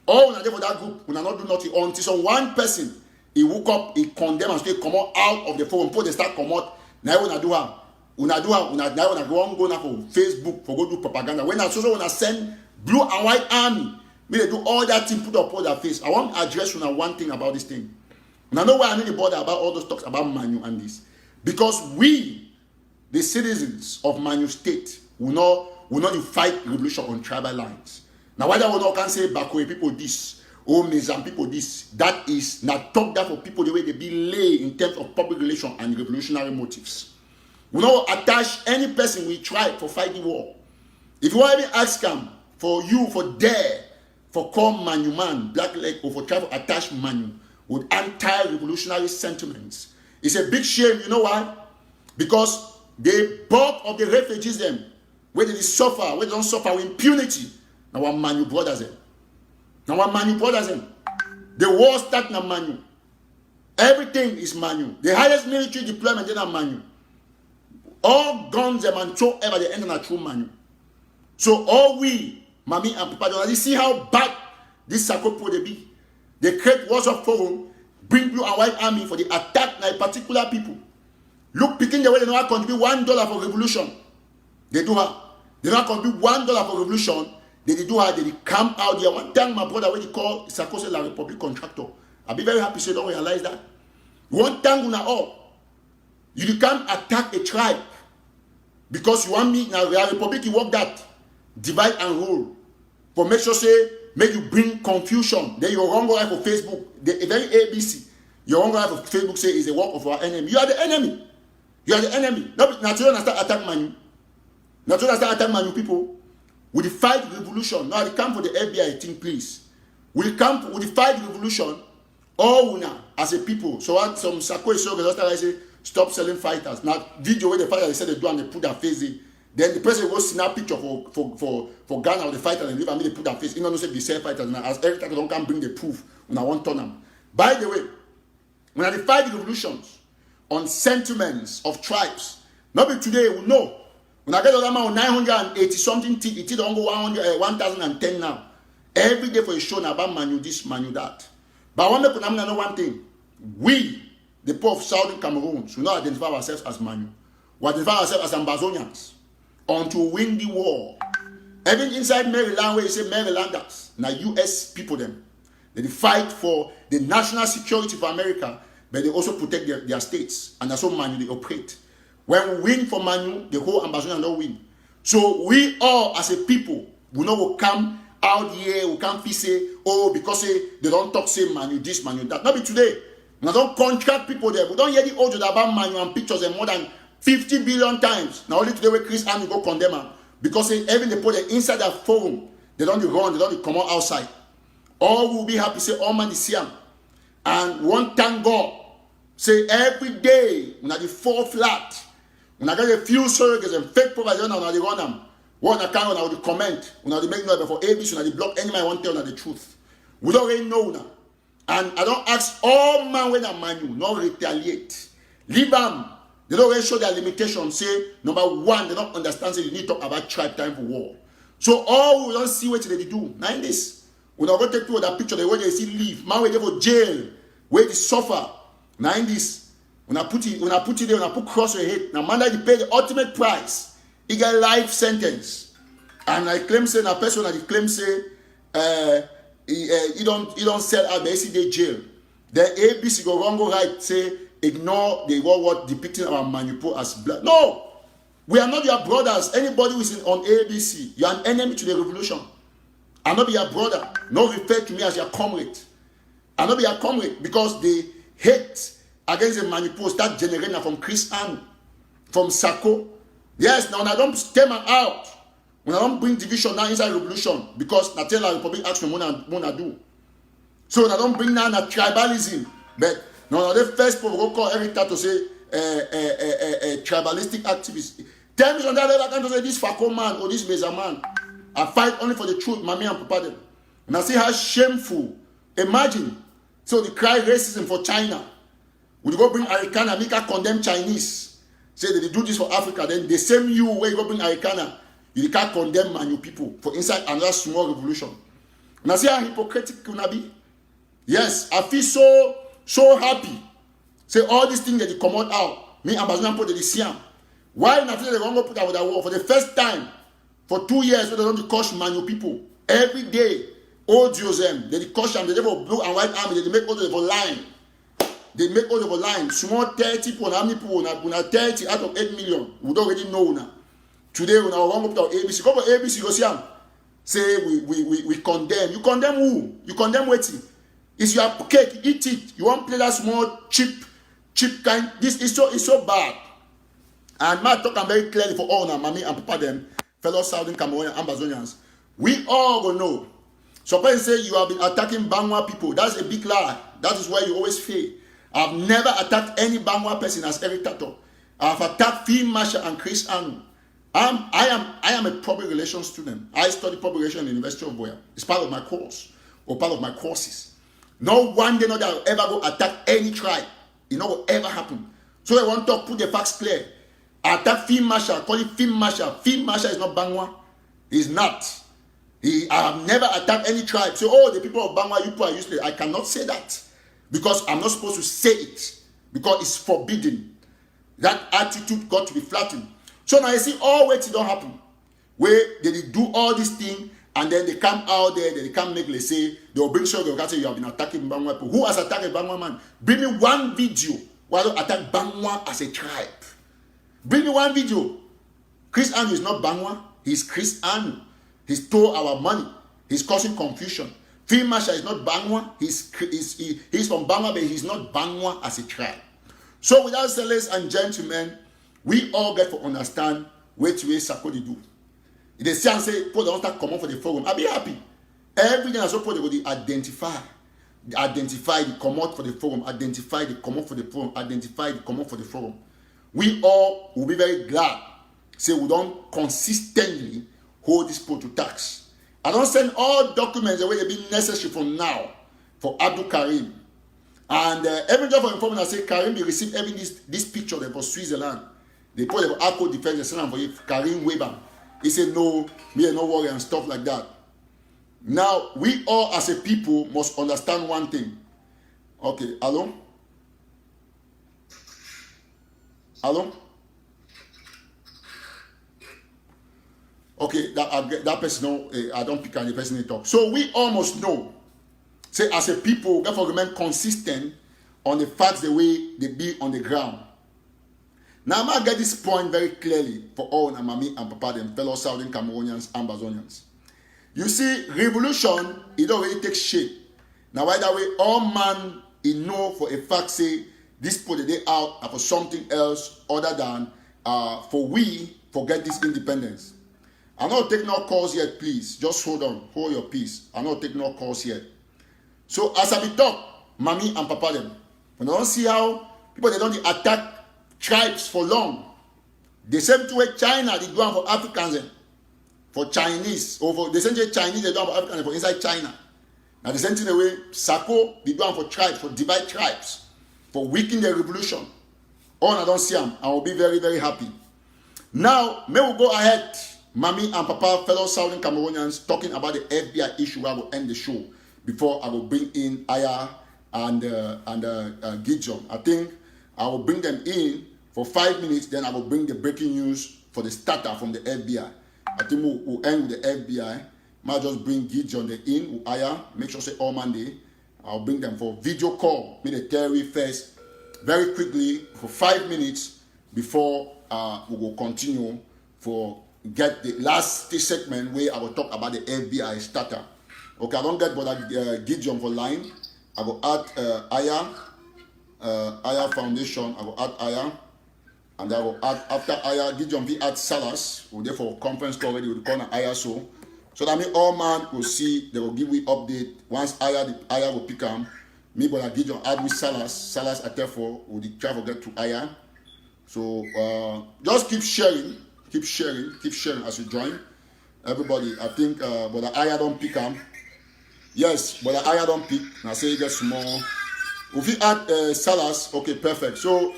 all una de for that group, una not do nothing until some one person he woke up, he condemn and say come out of the forum, before they start come out. Now una do her. Una go now for Facebook for go do propaganda. When I also wanna send blue and white army, may they do all that thing put up on their face. I want to address one thing about this thing. And I know why I need to bother about all those talks about Manu and this. Because we, the citizens of Manu State, will not fight revolution on tribal lines. Now whether we not can say Bakwe people this, or Mizam people this, that is not talk that for people the way they be lay in terms of public relation and revolutionary motives. We not attach any person we try for fighting war. If you want to ask them for you for dare for call Manu man, black leg, or for try to attach Manu with anti-revolutionary sentiments, it's a big shame. You know why? Because the bulk of the refugees them, where they suffer, where they don't suffer with impunity. Now one man you brothers them. Now one man you brothers them. The war start na manu. Everything is manu. The highest military deployment in a manu. All guns and man throw ever the end of a true manu. So all we, mommy and papa, don't see how bad this Sakopo they be. They create WhatsApp forum, bring blue and white army for the attack na particular people. Look, picking the way they know how contribute $1 for revolution. They do her. They don't contribute $1 for revolution. They do her. They come out there. One time, my brother, when he called Sarkozy La Republic contractor, I'll be very happy. So don't realize that. One time, una all. You can't attack a tribe because you want me now. La Republic, you work that divide and rule. For make sure say make you bring confusion. Then your wrong guy for Facebook. The very ABC. Your wrong guy for Facebook say is a work of our enemy. You are the enemy. You are the enemy. Not to start attack manu. Not to start attack manu people. We fight revolution. Now they come for the FBI thing, please. We come with the fight revolution. All una as a people. So what some Sako is so I say stop selling fighters. Now video where the fighters they said they do and they put their face in. Then the president go snap picture for Ghana of the fighter and leave and they put their face. You know say they sell fighters now as Eric don't come bring the proof when I want turn them. By the way, when I fight revolutions on sentiments of tribes. Not be today, we know. When I get the amount 980 something, it don't go 1,010 now. Every day for a show about manu this, manu that. But I want to know one thing. We, the poor of Southern Cameroon, should not identify ourselves as manu. We identify ourselves as Ambazonians. Until we win the war. Even inside Maryland, where you say Marylanders, now US people them. They fight for the national security for America. But they also protect their states. And that's how Manu they operate. When we win for Manu, the whole Ambazonian don't win. So we all as a people, we know will come out here, we can't say, oh, because they don't talk say Manu this, Manu that. Not be today. We don't contract people there. We don't hear the audio about Manu and pictures and more than 50 billion times. Now only today where Chris Army go condemn them. Because even they put them inside that forum, they don't run, they don't come out outside. All will be happy, say, all man is here. And one thank God, say every day, when I fall flat, when I get a few surrogates and fake providers, when I run them, one account, when I would comment, when I make noise before ABC, when I block any man want to tell the truth. We don't really know now. And I don't ask all man when I'm manu, not retaliate. Leave them. They don't really show their limitations. Say, number one, they don't understand, say you need to talk about tribe time for war. So all we don't see what they do. Now in this, when I go take people that picture, the way they see leave, man, we they for jail, where they suffer. Now in this, when I put it there, when I put cross your head, now man that they pay the ultimate price, he get life sentence. And I claim say, a person that he claim say, he don't sell out, but he see they jail. The ABC go wrong, go right, say, ignore the what depicting our manipul as blood. No! We are not your brothers. Anybody who is on ABC, you are an enemy to the revolution. I'll not be your brother. No refer to me as your comrade. I'll not be your comrade because the hate against the manipul start generating from Chris Ann, from Sako. Yes, now when I don't stem out, when I don't bring division now inside revolution, because Natella Republic asks me Mona do. So when I don't bring now a tribalism, but now the first people will call every time to say tribalistic activists. Tell me on that level, I can't say this Fako man or this Mesa man. I fight only for the truth, mommy and papa them. And I see how shameful. Imagine. So they cry racism for China. We go bring Arikana, make her condemn Chinese. Say that they do this for Africa. Then the same you where you go bring Arikana, you can't condemn Manu people for inside another small revolution. And I see how hypocritical can be. Yes, I feel so happy. Say all these things that they come out. Me and Bazman put the Siam. Why not feel they won't go put out with the war for the first time? For 2 years, they don't coach Manu people. Every day, all Josem, they coach them, they have a blue and white army, they make all the line. They make all the line. Small 30 people, how many people? 30 out of 8 million. We don't already know now. Today, when I want to go to ABC, go to ABC, go see them. Say, we condemn. You condemn who? You condemn what? It's your cake, eat it. You want to play that small, cheap kind. This is so bad. And my talk I'm very clearly for all now, mommy and papa them. Fellow Southern Cameroonian Ambazonians, we all will know. So when you say you have been attacking Bangwa people, that's a big lie. That is why you always fail. I've never attacked any Bangwa person as Eric Tataw. I've attacked Field Marshal and Chris Anu. I am a public relations student. I study public relations in the University of Biya. It's part of my course or part of my courses. No one day, not that I'll ever go attack any tribe. It not will ever happen. So I want to put the facts clear. Attack Field Marshal, call it Field Marshal. Field Marshal is not Bangwa. He's not. I have never attacked any tribe. So, oh, the people of Bangwa, you people are useless. I cannot say that because I'm not supposed to say it because it's forbidden. That attitude got to be flattened. So now you see, all wait, it don't happen. Where they do all these things and then they come out there, they can't make, let's say, they'll bring sure they'll say you have been attacking Bangwa people. Who has attacked Bangwa man? Bring me one video where they attack Bangwa as a tribe. Bring me one video. Chris Anu is not Bangwa. He's Chris Anu. He stole our money. He's causing confusion. Field Marshal is not Bangwa. He's from Bangwa, but he's not Bangwa as a tribe. So without say, ladies and gentlemen, we all get to understand which way Sakodi do. If they say and say, people don't start coming for the forum, I'll be happy. Everything I suppose they will identify the come out for the forum, identify the come out for the forum, identify the come out for the forum. We all will be very glad. Say we don't consistently hold this people to tax. I don't send all documents the way they be necessary from now for Abdul Karim. And every job for information I say Karim will receive every this picture there for Switzerland. They put the Arco defense, they send them for you, Karim Weber. He said no, me no worry and stuff like that. Now we all as a people must understand one thing. Okay, hello? Hello? Okay, that person, I don't pick on the person they talk. So we almost know, say as a people, therefore remain consistent on the facts the way they be on the ground. Now I'm going to get this point very clearly for all Namami and Papa, them fellow Southern Cameroonians and Ambazonians. You see, revolution, it already takes shape. Now by that way, all man, he know for a fact, say, this put the day out for something else other than for we forget this independence. I'm not taking no calls yet, please. Just hold on. Hold your peace. I'm not taking no calls yet. So as I be talk, Mommy and Papa them, when I don't see how people they don't attack tribes for long. The same way China they do it for Africans, for Chinese, or for the same way Chinese they do it for Africans for inside China. Now the same thing the way Sako they do it for tribes, for divide tribes, for weakening the revolution. Oh, I don't see them. I will be very, very happy. Now, may we go ahead. Mommy and Papa, fellow Southern Cameroonians, talking about the FBI issue. I will end the show before I will bring in Aya and Gideon. I think I will bring them in for 5 minutes. Then I will bring the breaking news for the starter from the FBI. I think we'll end with the FBI. Might just bring Gideon in with Aya. Make sure say all Monday. I'll bring them for video call. Meet the Terry first, very quickly for 5 minutes before we will continue for. Get the last segment where I will talk about the FBI starter. Okay, I don't get Brother Gideon for line. I will add Aya Foundation. I will add Aya. And I will add, after Aya, Gideon will add Salas. We'll therefore conference call already with the corner Aya so. So that means all man will see, they will give me update. Once Aya will pick them. Me, Brother Gideon, add with Salas. Salas at therefore will try to get to Aya. So just keep sharing. Keep sharing as you join. Everybody, I think, but Aya don't pick them. Yes, but Aya don't pick. Now say you get small. If you add Salas, okay, perfect. So,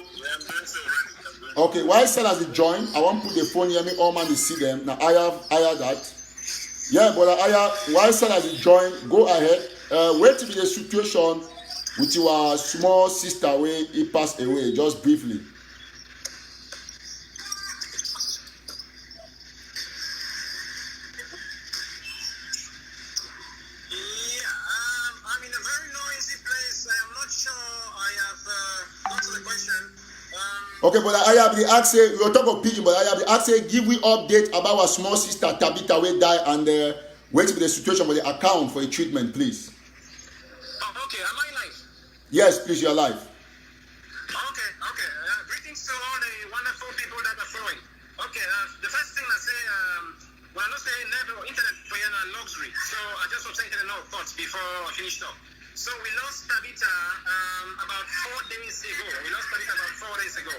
okay, while Salas is join, I want to put the phone here, me all man to see them. Now Aya that. Yeah, but Aya, while Salas is join, go ahead. Wait till the situation with your small sister where he passed away, just briefly. Okay, but I have the ask say we talk of pidgin, but I have the ask say give we update about our small sister Tabitha we die and wait for the situation for the account for a treatment, please. Oh, okay, am I live? Yes, please, you're live. Okay. Greetings to all the wonderful people that are following. Okay, the first thing I say, when I not say never internet for your luxury, so I just was saying no thoughts before I finished up. So we lost Tabitha about 4 days ago.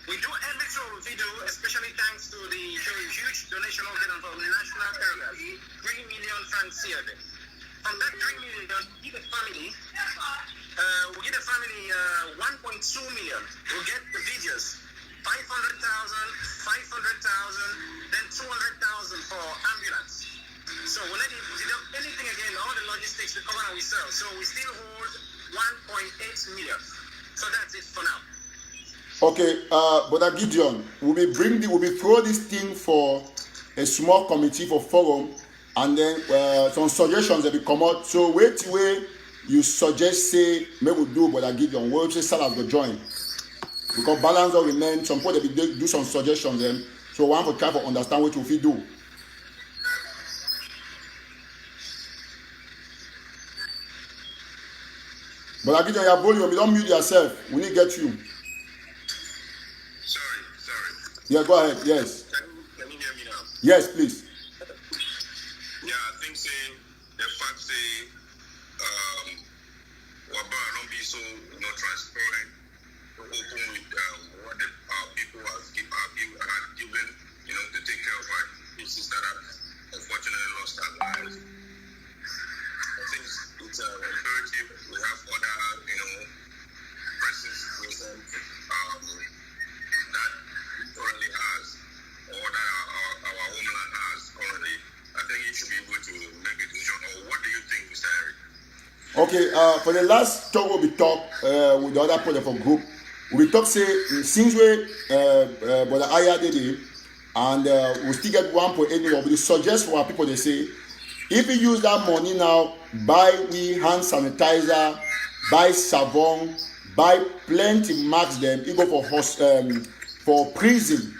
We do every show we do, especially thanks to the huge donation from the national carriers. 3 million francs here. From that 3 million, we give a family 1.2 million. We'll get the videos. 500,000, then 200,000 for ambulance. So when they deduct anything again, all the logistics we cover and we sell. So we still hold 1.8 million. So that's it for now. Okay, Brother Gideon, we will throw this thing for a small committee for forum, and then some suggestions that will come out. So wait till you suggest, say, maybe we do Brother Gideon, we'll say Salas will join. Because balance will remain, some point they will do some suggestions then. So one for try to understand what we do. Brother Gideon, your volume, you don't mute yourself. We need to get you. Sorry. Yeah, go ahead. Yes. Can you hear me now? Yes, please. Yeah, I think the fact Wabara don't be so transparent, open with what our people have given, to take care of our cases that have unfortunately lost their lives. I think it's imperative we have other, persons present that currently has, or that our homeland has currently. I think you should be able to make a decision. Or what do you think, Mr. Eric? Okay, for the last talk we talk with the other project for group, we talk say since we Brother Aya did it, and we still get 1.8 million. We suggest for our people, they say, if we use that money now, buy hand sanitizer, buy savon, buy plenty marks them, it go for prison,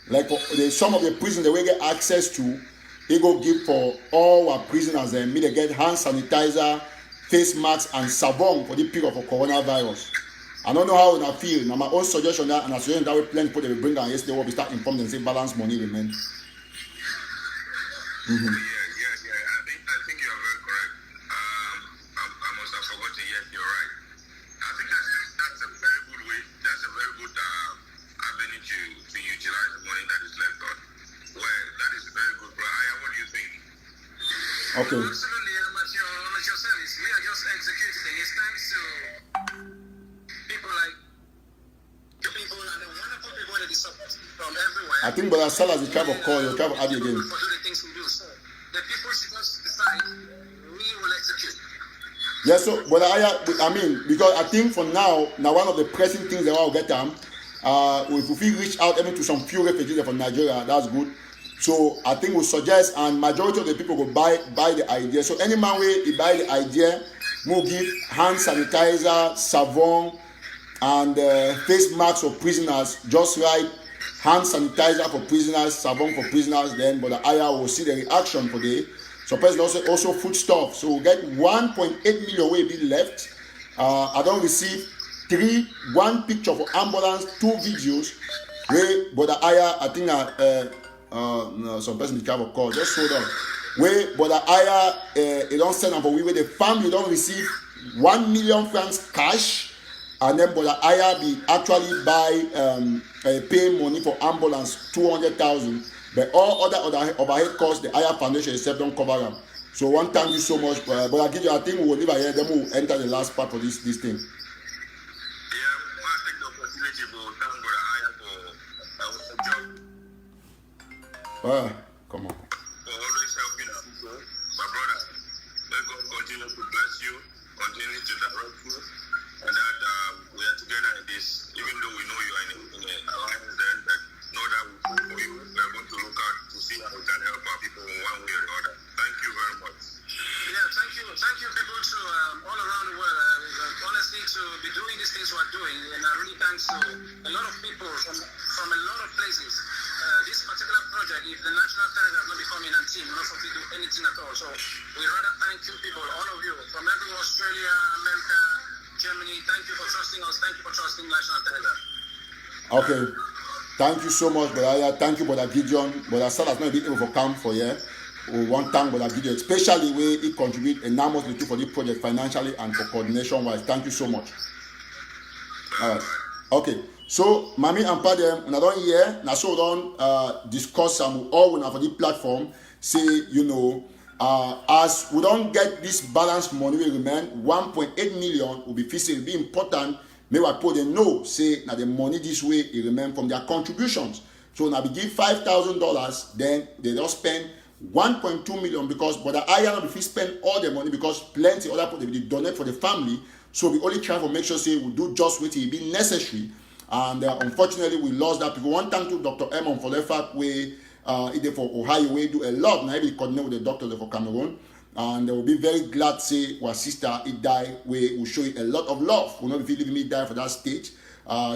like for some of the prison they will get access to, it go give for all our prisoners them, they get hand sanitizer, face masks and savon for the period of coronavirus. I don't know how I feel. Now my own suggestion that, and I suggestion that we plan people they will bring down yesterday, we start informing them say balance money remain. Yeah. I think you are very correct. I must have forgotten. Yes, you're right. I think that's a very good way. That's a very good avenue to utilize the money that is left on. Well, that is very good, bro. What do you think? Okay. Absolutely. I'm at your service. We are just executing. It's thanks to people like you people and the wonderful people that is support from everywhere. I think Brother Salas is trying to call you, trying to add you again. For do the things we do. So the people should just decide we will execute. Yes, so but I mean, because I think for now one of the pressing things that I'll get them, if we reach out even to some few refugees from Nigeria, that's good. So I think we suggest, and majority of the people will buy the idea. So any man way he buy the idea, we'll give hand sanitizer, savon, and face masks for prisoners. Just write hand sanitizer for prisoners, savon for prisoners. Then, but the IR will see the reaction for the. So person also food stuff. So we'll get 1.8 million will be left. I don't receive 1 picture for ambulance, 2 videos. Where but the IR, I think no, some person be careful call. Just hold on. Where but the IR, they don't send them for we where the family don't receive 1 million francs cash, and then but the IR be actually buy pay money for ambulance 200,000. But all other overhead costs, the IR Foundation itself don't cover them. So one thank you so much. But I give you, I think we will leave here. Then we'll enter the last part for this thing. Yeah, I take the opportunity to thank Brother Aya for job. Come on. For always helping our people. My brother, may God continue to bless you, continue to direct you, and that we are together in this. Even though we know you are in an alliance, then that know that we pray for you. We are going to look out to see how we can help our people in one way or the other. Thank you very much. Yeah, thank you people to all around the world. Honestly, to be doing these things we're doing, and really thanks to a lot of people from a lot of places. This particular project, if the national terrorists have not become in a team, not for to do anything at all. So we rather thank you people, all of you, from everywhere, Australia, America, Germany. Thank you for trusting us. Thank you for trusting national terrorists. Okay. Thank you so much, Brother. Thank you, Brother Gideon. Brother Salas not be able to come for here. We want to thank Brother Gideon, especially where he contribute enormously for this project financially and for coordination wise. Thank you so much. All right. Okay. So, mommy and papa them, when I don't hear, now so don't discuss some all when for the platform, say, you know, as we don't get this balanced money, we remain 1.8 million will be fixed, it will be important. Maybe I put them know, say, now the money this way, it remain from their contributions. So now we give $5,000, then they don't spend 1.2 million because but the iron if we spend all the money because plenty other people they donate for the family. So we only try to make sure say we do just what it be necessary. And unfortunately we lost that people. One time to Dr. Emon for the fact we either for Ohio we do a lot now we coordinate with the doctors for Cameroon. And they will be very glad to say our sister it died. We will show you a lot of love. We'll not be leaving me die for that stage.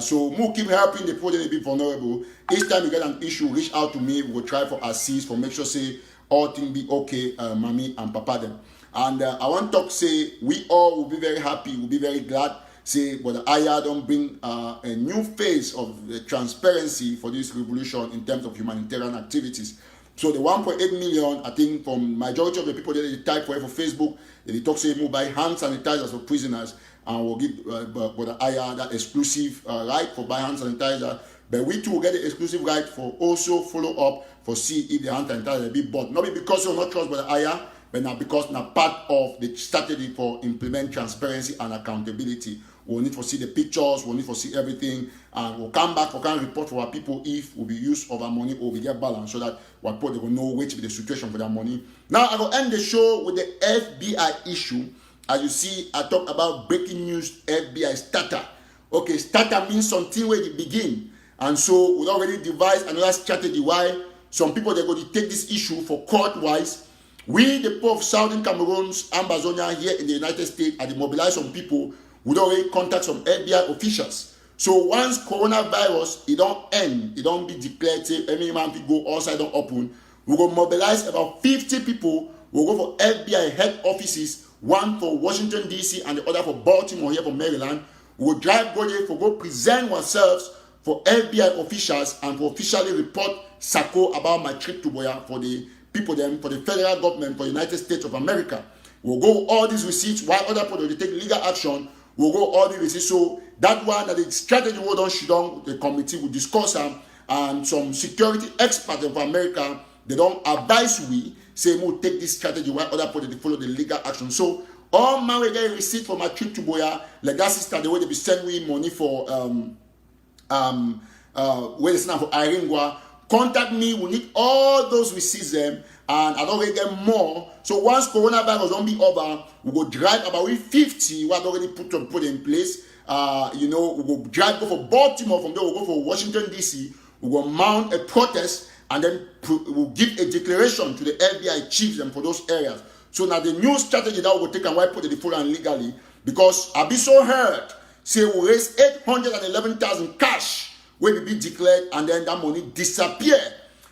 So we'll keep helping the people that be vulnerable. Each time you get an issue, reach out to me. We'll try for assist for make sure say all things be okay, mommy and papa them. And I want to talk say we all will be very happy, we'll be very glad. Say, but Aya don't bring a new phase of transparency for this revolution in terms of humanitarian activities. So the 1.8 million, I think from majority of the people that they type for Facebook, they talk say move buy hand sanitizers for prisoners and we'll give but Aya that exclusive right for buy hand sanitizer. But we too will get the exclusive right for also follow up for see if the hand sanitizer will be bought. Not because you're not trust by the Aya, but now because now part of the strategy for implement transparency and accountability. We'll need to see the pictures, we'll need to see everything, and we'll come back, we can report for our people if we be use of our money or we get balance so that our people will know which be the situation for their money. Now I will end the show with the FBI issue. As you see, I talk about breaking news, FBI starter. Okay, starter means something where it begin. And so we already devised another strategy why some people they're going to take this issue for court-wise. We, the people of Southern Cameroon's Ambazonia here in the United States, and mobilize some people would already contact some FBI officials. So once coronavirus, it don't end, it don't be declared, say, any man go outside don't open, we go mobilize about 50 people, we'll go for FBI head offices, one for Washington, D.C., and the other for Baltimore, here for Maryland. We'll drive go there for go present ourselves for FBI officials and for officially report Sako about my trip to Biya for the people then, for the federal government, for the United States of America. We'll go all these receipts, while other people they take legal action, we'll go all the receipts. So that one, that the strategy will don't shoot down, the committee will discuss them, and some security experts of America, they don't advise we, say we'll take this strategy while other people they follow the legal action. So all man will get a receipt for my trip to Biya, like that sister, the way they be send me money for where it's now for Iringwa, contact me, we need all those receipts them, and I don't really get more. So once coronavirus don't be over, we go drive about 50 what already put in place. You know, we go drive go for Baltimore, from there we'll go for Washington DC, we will mount a protest, and then we'll give a declaration to the FBI chiefs and for those areas. So now the new strategy that we will take and why put the full and legally, because I be so hurt. Say we raise 811,000 cash where we be declared and then that money disappear.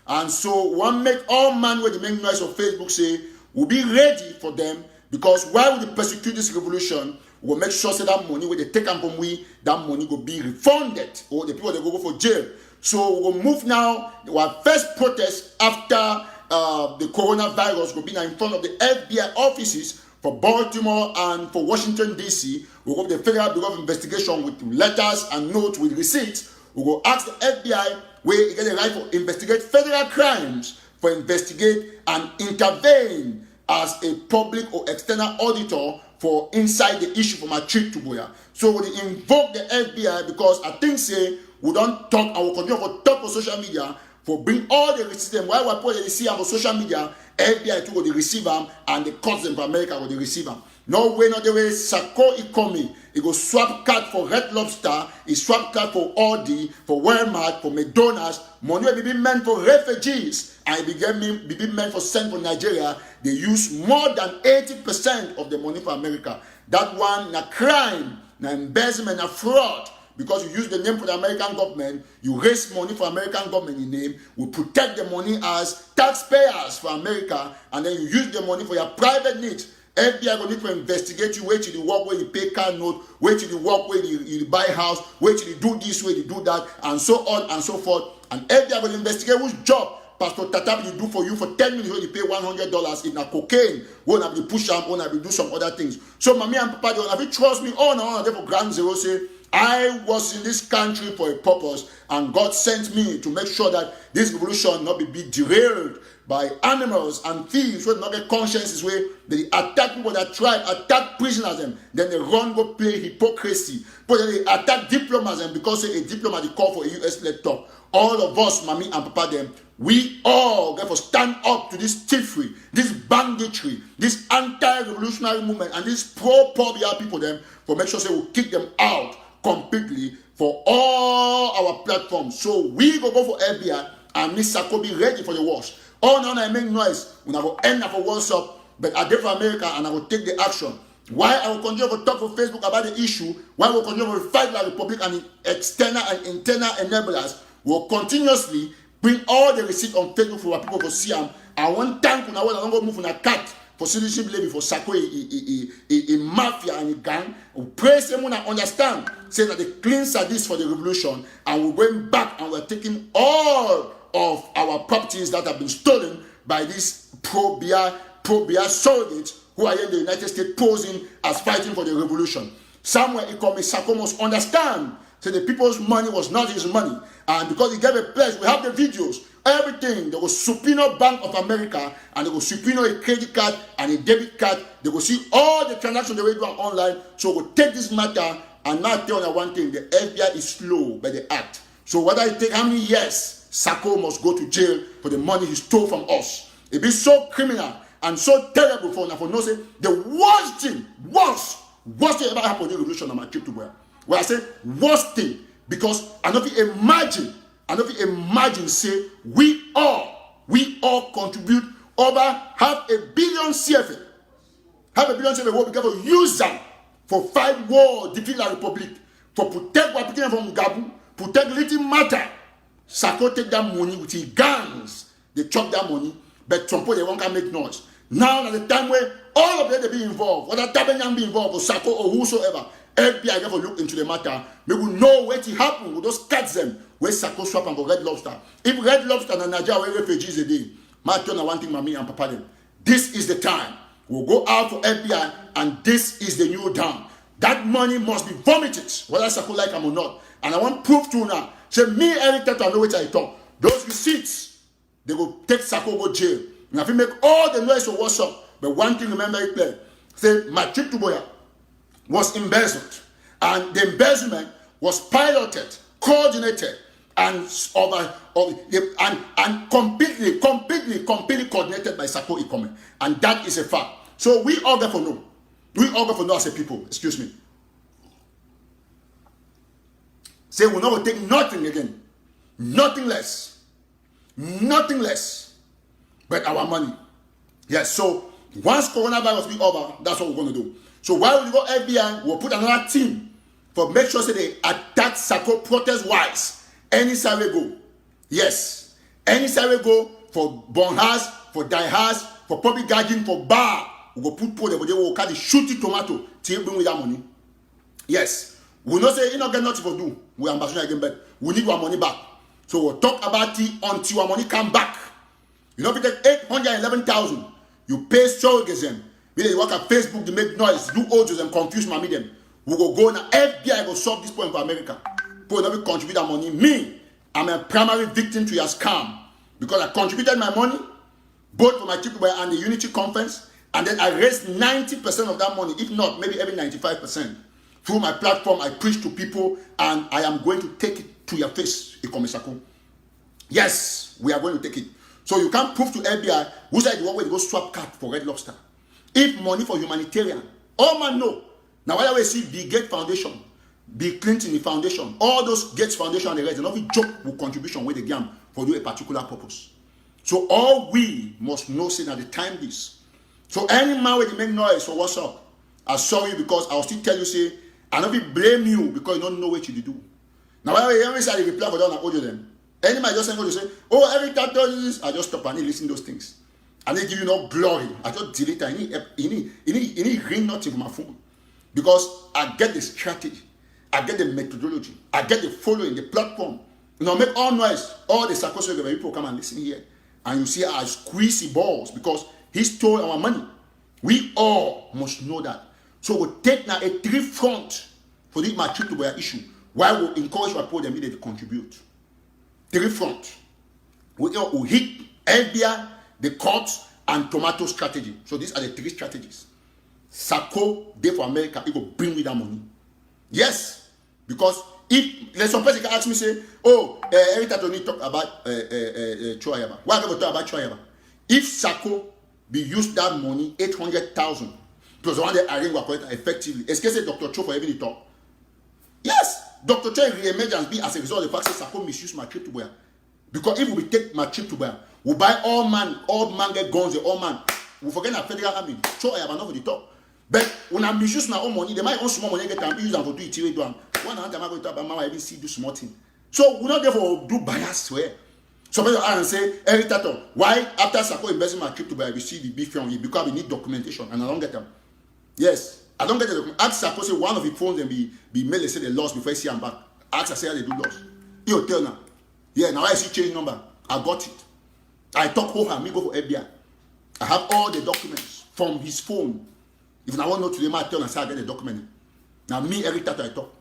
And so one make all man where the make noise of Facebook say we'll be ready for them because while we persecute this revolution, we'll make sure say that money where they take them from we, that money will be refunded or the people they go for jail. So we'll move now. Our first protest after the coronavirus will be now in front of the FBI offices for Baltimore and for Washington, D.C. We'll go to the Federal Bureau of Investigation with letters and notes with receipts. We'll go ask the FBI where you get the right to investigate federal crimes, for investigate and intervene as a public or external auditor for inside the issue for my trip to Biya. So we invoke the FBI because I think say we don't talk, I will continue for talk on social media for bring all the receipts them. While we put the receipt on social media, FBI to go the receive them and the courts in America go the receive them. No way, not the way. Sako economy. It go swap card for Red Lobster. It swap card for Aldi, for Walmart, for McDonald's. Money will be meant for refugees, and it be meant for send for Nigeria. They use more than 80% of the money for America. That one, na crime, na embezzlement, na fraud. Because you use the name for the American government, you raise money for American government in name, we protect the money as taxpayers for America, and then you use the money for your private needs. FBI will need to investigate you, where to the work where you pay car note, where to the work where you buy house, where to do this, where you do that, and so on and so forth. And FBI will investigate which job Pastor Tataw will do for you for $10 million, you pay $100 in a cocaine, won't have to push them, won't have to do some other things. So mommy and papa, they will have to trust me, oh no, they for ground zero say, I was in this country for a purpose, and God sent me to make sure that this revolution not be derailed by animals and thieves who not get consciences where they attack people that try, attack prisoners, and then they run go play hypocrisy. But then they attack diplomats, and because a diplomat they call for a US-led talk. All of us, mommy and papa, them, we all therefore stand up to this thievery, this banditry, this anti-revolutionary movement, and this pro-poor people, them, for make sure say we'll kick them out completely for all our platforms. So we go for FBI and Miss Sako be ready for the worst. Oh no, I make noise. We will end up for WhatsApp, but I did for America and I will take the action. Why I will continue to talk for Facebook about the issue, why we will continue to fight like Republic and external and internal enablers, we will continuously bring all the receipts on Facebook for people to see them. And one time when I want to move on a cat for citizenship levy for Sako, a mafia and a gang, we pray someone and understand, say that the cleanser this for the revolution, and we're going back and we're taking all of our properties that have been stolen by these pro-Biya surrogates who are in the United States posing as fighting for the revolution. Somewhere economic Sako must understand, so the people's money was not his money, and because he gave a pledge, we have the videos, everything. They will subpoena Bank of America, and they will subpoena a credit card and a debit card. They will see all the transactions they will do online. So we'll take this matter and now tell you one thing: the FBI is slow, but they act. So whether it take how many years, Sako must go to jail for the money he stole from us. It be so criminal and so terrible for no say the worst thing ever happened in the revolution on my trip to where I say worst thing, because I don't imagine say we all contribute over half a billion CFA. Half a billion CFA will be able to use them for fight war, defeat the Republic, for protect what people from Gabu, protect little matter. Sako take that money with his guns. They chop that money, but Trump they won't make noise. Now at the time where all of them they be involved, whether Tabenyang be involved or Sako or whosoever, FBI never look into the matter. We will know what happened. We just catch them where Sako swap and for Red Lobster. If Red Lobster and Nigeria were refugees a day, my turn one thing, mommy and papa them. This is the time. We'll go out for FBI, and this is the new dawn. That money must be vomited, whether Sako like them or not. And I want proof to now. Say me every time I know what I talk. Those receipts, they will take Sako go jail. And if you make all the noise for WhatsApp, but one thing remember it clear. Say my trip to Biya was embezzled, and the embezzlement was piloted, coordinated, and completely coordinated by Sako Ikome, and that is a fact. So we all get to know. We all get to know as a people. Excuse me. Say we will take nothing again, nothing less, but our money. Yes. So once coronavirus be over, that's what we're going to do. So while we go FBI, we'll put another team for make sure that they attack Sako protest-wise. Any side we go. Yes. Any side we go for born house, for die house, for public garden, for bar. We go put they will carry shooty tomato till bring with that money. Yes. We not say you not get nothing to do. We are ambassador again, but we need our money back. So we'll talk about it until our money come back. You know, if you take 811,000, you pay surrogates them. They work at Facebook, they make noise, do audios and confuse my them. We go now. FBI will solve this problem for America. People will not contribute that money. Me, I'm a primary victim to your scam because I contributed my money both for my trip and the Unity Conference, and then I raised 90% of that money, if not maybe even 95%. Through my platform, I preach to people, and I am going to take it to your face, Ikomisako. Yes, we are going to take it. So you can't prove to FBI who said the one way to go swap card for Red Lobster. If money for humanitarian, all man know. Now why we see Bill Gates Foundation, Bill Clinton Foundation, all those Gates Foundation and the rest, they not be joke with contribution with the game for do a particular purpose. So all we must know say at the time this. So any man with make noise for what's up, I'm sorry because I'll still tell you say, I don't blame you because you don't know what you do. Now why we always say I reply for that and audio them. Any man just going to say, oh, every time this, I just stop and listen to those things. And they give you no glory. I just delete it. I need ring nothing for my phone. Because I get the strategy. I get the methodology. I get the following, the platform. You know, make all noise. All the sarcastic people come and listen here. And you see I squeeze the balls because he stole our money. We all must know that. So we take now a three-front for this my trip to Biya issue. Why we encourage our people them to contribute. 3 fronts. We hit FBI, the courts, and tomato strategy. So these are the 3 strategies. Sako, day for America, it will bring me that money. Yes, because if there's some person can ask me, say, oh, every time you talk about Choyaba. Why are we talk about Choyaba? If Sako be used that money, 800,000, plus the one that arrange will collect effectively, excuse Dr. Cho for every talk. Yes, Dr. Cho re-emergence be as a result of the fact that Sako misuse my trip to Biya. Because if we take my trip to Biya, we buy all man get guns, all man. We forget that federal army. Choyaba not for the talk. But when I misuse my own money, they might own small money get and use them for do it. One hand I'm going to talk about even see do small thing. So we're not there for do bias swear. So people are say every Tataw, why after Sako investing my trip to Biya, we see the big film because we need documentation and I don't get them. Yes, I don't get the document. Ask Sako say one of the phones and be mailed, they say they lost before I see them back. Ask I say how they do lost. You tell now. Yeah, now I see change number. I got it. I talk me go for FBI. I have all the documents from his phone. If I want to know today, I tell and say I get the document. Now me every time I talk.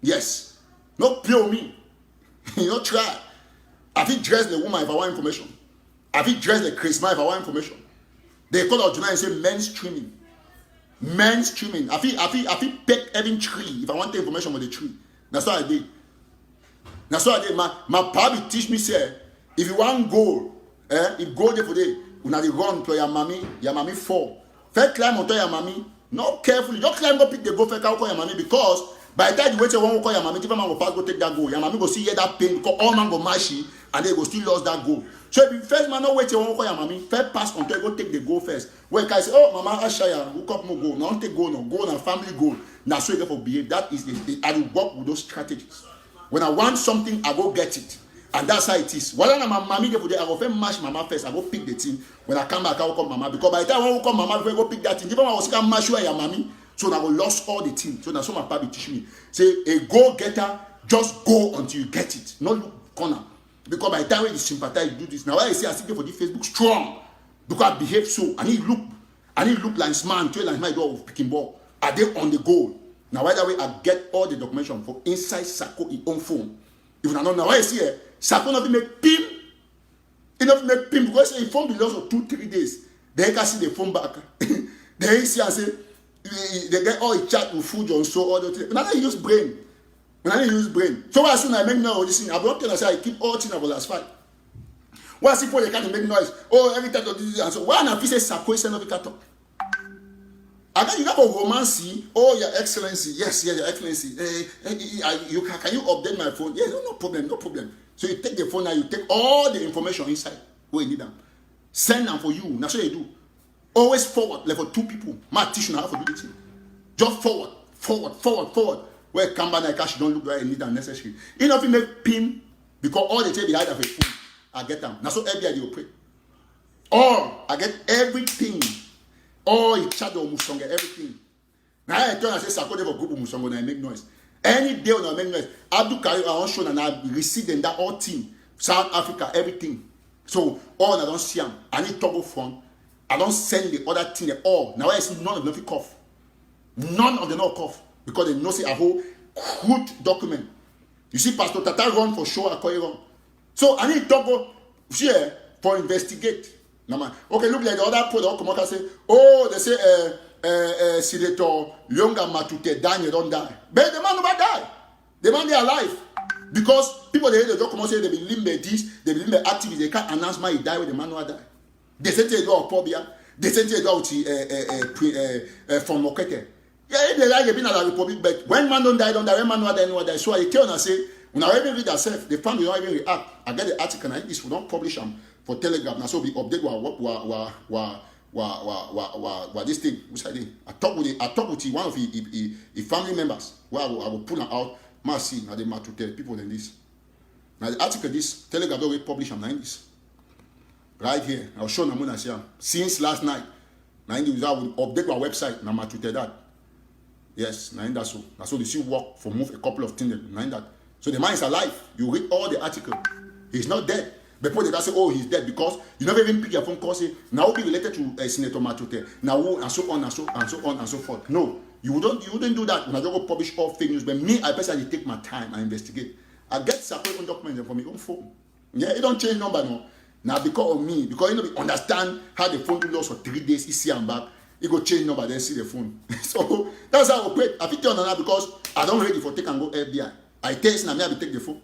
Yes. Not play me. You not try. I think dress the woman if I want information. I think dress the Christmas if I want information. They call out tonight and say mainstreaming. Mainstreaming. I think pick every tree if I want the information on the tree. That's what I did. That's what I did. My probably teach me say if you want goal, if goal there for day, you have to run to your mommy fall. First climb on top your mommy, not carefully, just climb up pick the goal, first call your mommy because by the time you wait till one call your mommy, different man will pass go take that goal. Your mommy go see that pain because all man go mashy and they go still lost that goal. So if you first man not wait till one call your mommy, first pass on top, go take the goal first. Where you can say, oh mama Ashaya, hook up more goal. Now don't take goal, no goal and family goal. Now so you get for behave. That is I will work with those strategies. When I want something, I go get it. And that's how it is. While I'm mommy there for the I go first match mama first. I go pick the team. When I come back, I will call mama. Because by the time I will call mama, I go pick that team. Even when I was going to match where your mommy, so now I will lost all the team. So that's what my papi teach me. Say a go-getter, just go until you get it. Not look corner. Because by the time you sympathize, you do this. Now I say I see for the Facebook strong. Because I behave so. I need look like man, tell like my dog picking ball. Are they on the goal? Now right away I get all the documentation for inside Sako in own phone. If I don't know why I see it, Sako not make pim. Enough make pim because the phone belongs for 2-3 days. They can see the phone back. They see and say they get all the chat with food and so all the things. When I use brain. So as soon as I make noise, this thing, I don't tell us I keep all things about last fight. Why people they can't make noise? Oh, every time this and so why not say Sako is not a talk? And then you have a romance. Oh, Your Excellency. Yes, Your Excellency. Can you update my phone? Yes, no problem. So you take the phone now, you take all the information inside where you need them. Send them for you. That's what you do. Always forward, level 2 people. My teach you how to do the thing. Just forward. Where Kamba cash don't look like need them necessary. Enough to make pin because all the time behind of a phone, I get them. Now so every day you pray. Or I get everything. Oh, it shadow musonga, everything. Now I turn and say, Sako never go musonga and I make noise. Any day when I make noise, Abdul Karim on show and I receive them that all team, South Africa, everything. So all I don't see them. I need Togo phone. I don't send the other thing at all. Now I see none of them cough. None of them not cough because they know say a whole crude document. You see, Pastor Tataw run for show I call it wrong. So I need Togo here for investigate. Okay, look like the other product come out and say, oh, they say Senator Yonga Matute Daniel don't die. But the man never die. The man they alive. Because people they the document say they be limbe this, they be limbe activities, they can't announce my he die when the man never die. They say they do a pobia, they say they do from Mokete. Yeah, they like being a republic, but when man don't die, when man never die. So I tell and say, when I even read yourself, the family don't even react. I get the article like this, we don't publish them. For Telegram, now so we update what this thing. Which I did. I talk with one of the family members. Where I will pull them out. See now they to tell people than this. Now the article this Telegram don't publish them like this. Right here, I'll show them since last night. Now I will update our website. Now to tell that. Yes, now that's so. Now so they see work for move a couple of things. Now that. So the man is alive. You read all the article. He's not dead. Before they can say, oh, he's dead because you never even pick your phone call, say, now be related to Senator Matute, now and so on and so forth. No, you wouldn't do that when I don't go publish all fake news. But me, I personally take my time and investigate. I get separate documents from my own phone. Yeah, it don't change number no. Now because of me, because you know we understand how the phone do lost for 3 days, it's here and back. It go change number, then see the phone. So that's how I operate. I fit on that because I don't ready for take and go FBI. I test and I take the phone.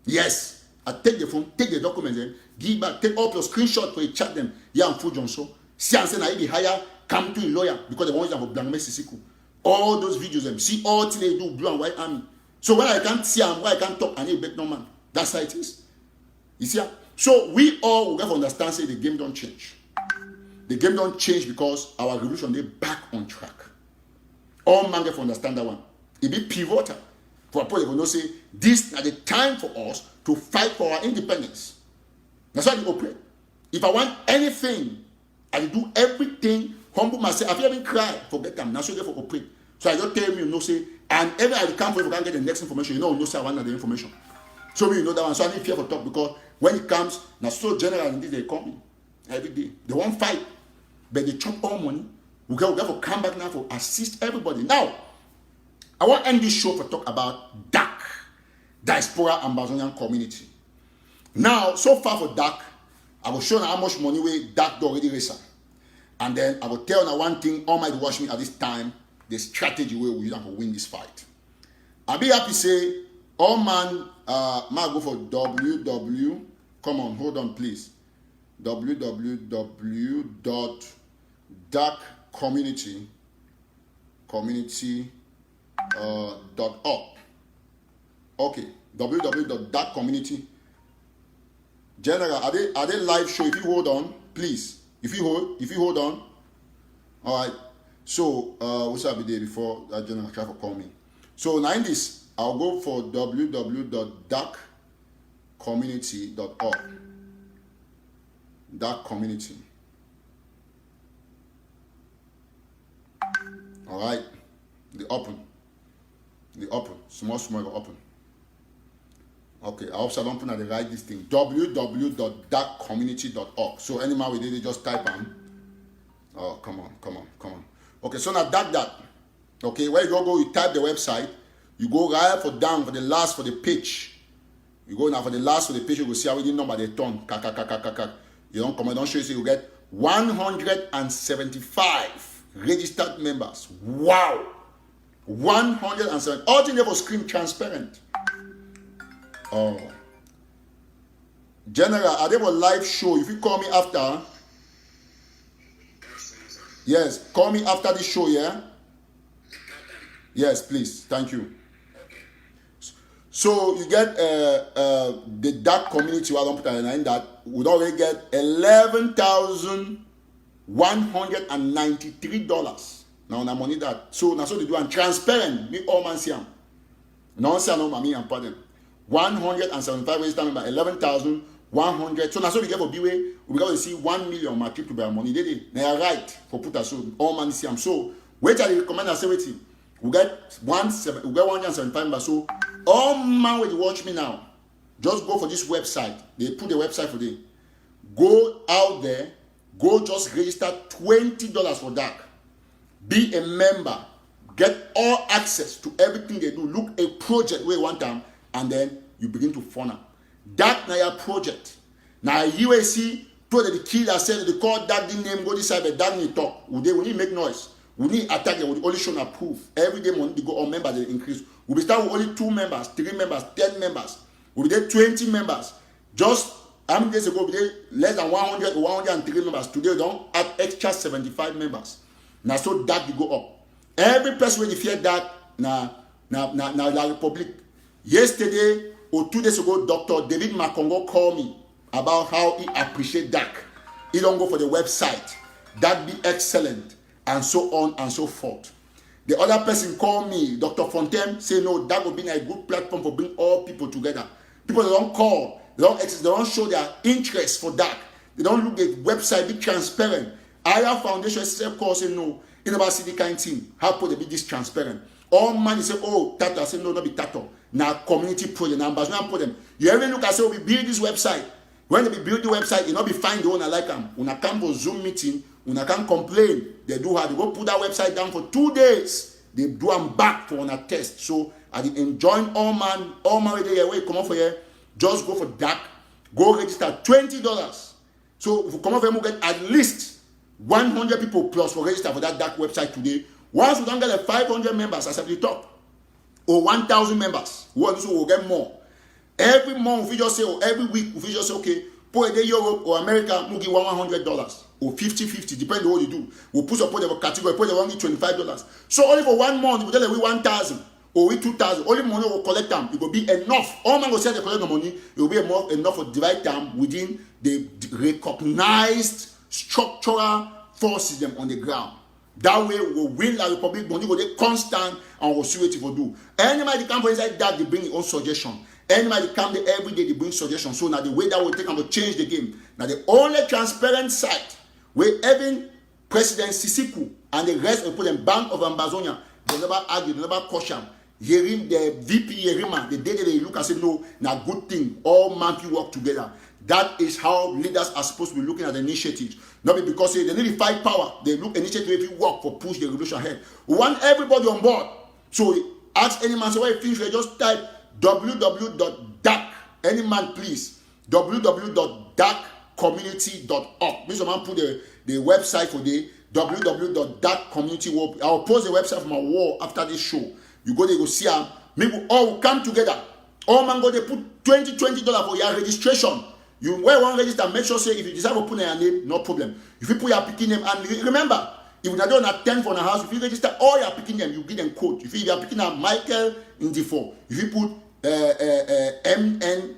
Yes, I take the phone, take the documents, then give back, take up your screenshot for you chat them. Yeah, I'm full Johnson. See and say now be higher, come to a lawyer because they want you to blank message. All those videos, them see all things they do, blue and white army. So when I can't see and when I can't talk, I need back no man. That's how it is. You see? So we all will have to understand say the game don't change. The game don't change because our revolution they back on track. All man get to understand that one. It be pivotal. For a point, they will say this is the time for us to fight for our independence. That's why they operate. If I want anything, I will do everything, humble myself. If you haven't cried, forget them. That's why they for operate. So I don't tell you, no say, and every I come for you can get the next information. You know, no say I want the information. So you know that one. So I need fear for talk because when it comes, now so general in this they come every day. They won't fight, but they chop all money. We have to come back now for assist everybody. Now, I want to end this show for talk about DAC, Diaspora Amazonian Community. Now, so far for DAC, I will show you how much money we DAC do already raise. And then I will tell you one thing, all might watch me at this time, the strategy we will use to win this fight. I'll be happy to say, all man, might go for www, come on, hold on please, www.daccommunity.org. Okay, www.daccommunity. General, are they live show? If you hold on, please. If you hold on. All right. So, what's up the day before that general try to call me? So now in this, I'll go for www.daccommunity.org. DAC community. All right. The open. Small, open. Okay, I hope I don't put at the right this thing. www.daccommunity.org. So any man we did, just type on. Oh, come on. Okay, so now that. Okay, where you go, you type the website. You go right for down for the last for the page. You go now for the last for the page, you will see how we didn't number the ton. You don't come, don't show you, so you get 175 registered members. Wow! 107. All things never screen transparent. Oh. General, are they a live show? If you call me after. Yes, call me after this show, yeah? Yes, please. Thank you. So you get the DAC community, I don't put in that, would already get $11,193. Now on money that. So now so they do and transparent. Me all man see them. No say no mommy and pardon. 175 register member, 11,100. So now so we get for Biya, we got to see 1 million my trip to buy money. They are right for put us so all man see them. So wait I recommend us everything. We get 175 members. So all man will watch me now. Just go for this website. They put the website for them. Go out there. Go just register $20 for DAC. Be a member. Get all access to everything they do. Look a project where one time and then you begin to funnel. DAC na your project. Now UAC told the killer said they call DAC the name go this side but DAC need talk. We need make noise. We need attack them. We only show a proof. Every day money they go on members they increase. We will start with only 2 members, 3 members, 10 members. We will get 20 members. Just how many days ago we did less than 100 or 103 members. Today we don't add extra 75 members. Now so that they go up. Every person when you fear that na La Republic. Yesterday or 2 days ago, Dr. David Makongo called me about how he appreciate DAC. He don't go for the website. That be excellent. And so on and so forth. The other person called me, Dr. Fontaine, say no, that would be a good platform for bring all people together. People that don't call, they don't show their interest for DAC. They don't look at the website, be transparent. Our foundation itself call say no, in about city kind thing. How could they be this transparent? All man say, oh, Tataw, say no, not be Tataw. Now community project, now ambassador put them. You ever look and say, oh, we build this website. When they build the website, you not be find the owner like them. When I come for Zoom meeting, when I can't complain, they do have to go put that website down for 2 days. they do them back for a test. So I did enjoin all man where you come out for here, just go for DAC, go register $20. So if you come out for here, get at least 100 people plus for register for that DAC website today. Once we don't get 500 members, as I the top, or 1,000 members, we will get more. Every month, we just say, or every week, we just say, okay, for a day Europe or America, we'll give $100 or 50-50, depending on what you do. We'll put support the category, put the only $25. So only for 1 month, we tell them we 1,000 or we 2,000. Only money will collect them. It will be enough. All man will say they collect the money. It will be enough for divide them within the recognized structural forces them on the ground. That way we will win the Republic. Money will be constant and we'll see what it will do. Anybody come for inside that, they bring their own suggestion. Anybody come there every day, they bring suggestions. So now the way that will take them to change the game. Now the only transparent site where even President Sisiku and the rest will put them Bank of Ambazonia, they never argue, they never caution. Hearing the VP Yerima, the day they look and say, no, now good thing, all man work together. That is how leaders are supposed to be looking at the initiatives. Not because they need to fight power. They look initiative if you work for push the revolution ahead. We want everybody on board. So ask any man, so why you finish, just type www.dac. Any man, please. www.dacommunity.org. Mr. Man put the website for the www.dacommunity.org. I'll post the website from my wall after this show. You go there, you go see them. Maybe all will come together. All man go, they put $20 for your registration. You wear one register, make sure say if you decide to put your name, no problem. If you put your picking name, and remember, if you don't attend for the house, if you register all your picking name, you give them code. If you are picking up Michael in D4, if you put MN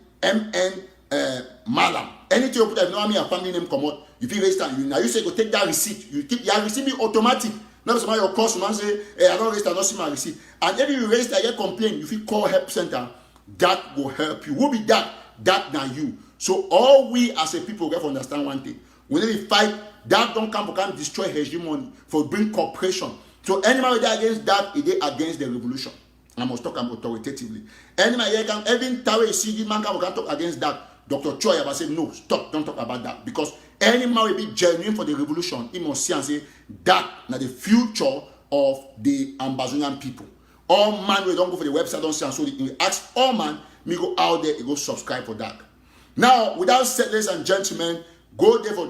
Malam, anything you put, if you know your family name come out, if you register, now you say go take that receipt. You keep your receipt be automatic. Not somebody your customer say, hey, I don't register, I don't see my receipt. And if you register, you complain, if you call help center, that will help you. Who be that? That than you. So all we as a people have to understand one thing. We need to fight. That don't come can destroy hegemony for bring cooperation. So anybody that against that, it is against the revolution. I must talk authoritatively. Anybody can even tell you see man can talk against that. Dr. Choi I say no, stop, don't talk about that. Because any man will be genuine for the revolution. He must see and say that now the future of the Ambazonian people. All man we don't go for the website, don't see and so we ask all man, me go out there, go subscribe for that. Now, without said, ladies and gentlemen, go there for I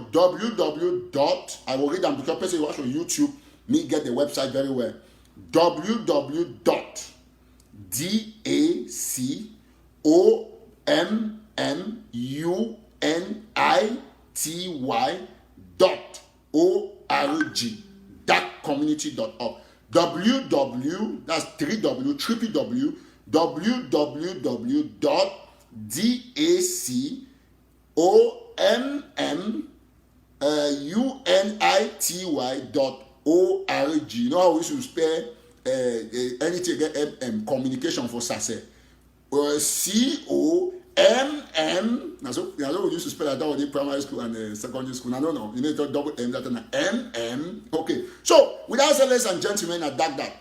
will read them because person watch on YouTube, me get the website very well. www.dacommunity.org. dacommunity.org. That's 3W, www.dacommunity.org. You know how we should spell anything communication for SASE. COMM. So we used to spell that in the primary school and secondary school. I don't know. You need to double M that and MM. Okay. So without saying, ladies and gentlemen, I that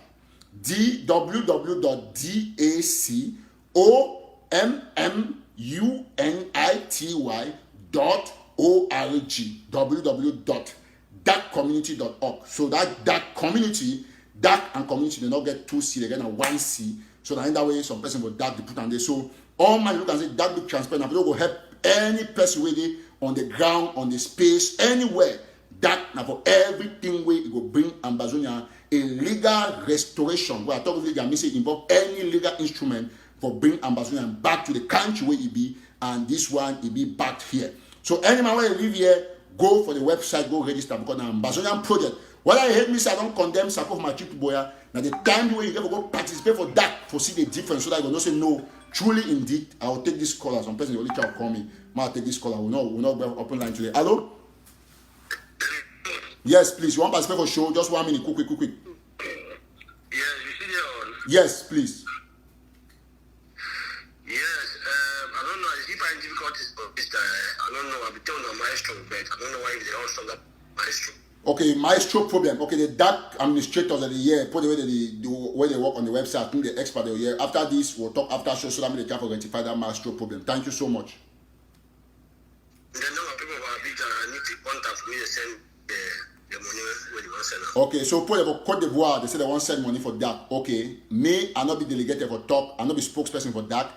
www.dacommunity.org. www.dacommunity.org. So that community, DAC and community, they not get 2 C, they get a 1 C. So that in that way, some person will DAC they put on there. So all man look and say that be transparent. But it will help any person with it on the ground, on the space, anywhere. That now for everything where it will bring Ambazonia a legal restoration. Where I talk about legal, I say involve any legal instrument for bring Ambazonia back to the country where it be, and this one it be back here. So anyone where you live here, go for the website, go register because now Ambazonian project. Whether you hate me, say I don't condemn support my people boya. Now the time where you ever go participate for that, for see the difference, so that you don't say no. Truly, indeed, I will take this caller. Some person will only try to call me. I'll take this caller. We'll not go open line today. Hello? Yes, please. You want to participate for show? Just 1 minute. Quick. Yes, you see there on? Yes, please. Yes, I don't know. If I have difficulties for this, I don't know. I'll be telling my maestro, but I don't know why they all solve that maestro. Okay, maestro problem. Okay, the DAC administrators of the year, put the way they do where they work on the website, I think the expert of the year. After this, we'll talk after show so that they can rectify that maestro problem. Thank you so much. The number of people who are big, I need to contact me to send the the money where they want to send. Okay, so for the Cote d'Ivoire, they say they want to send money for that. Okay, me, I not be delegated for talk, I not be spokesperson for that.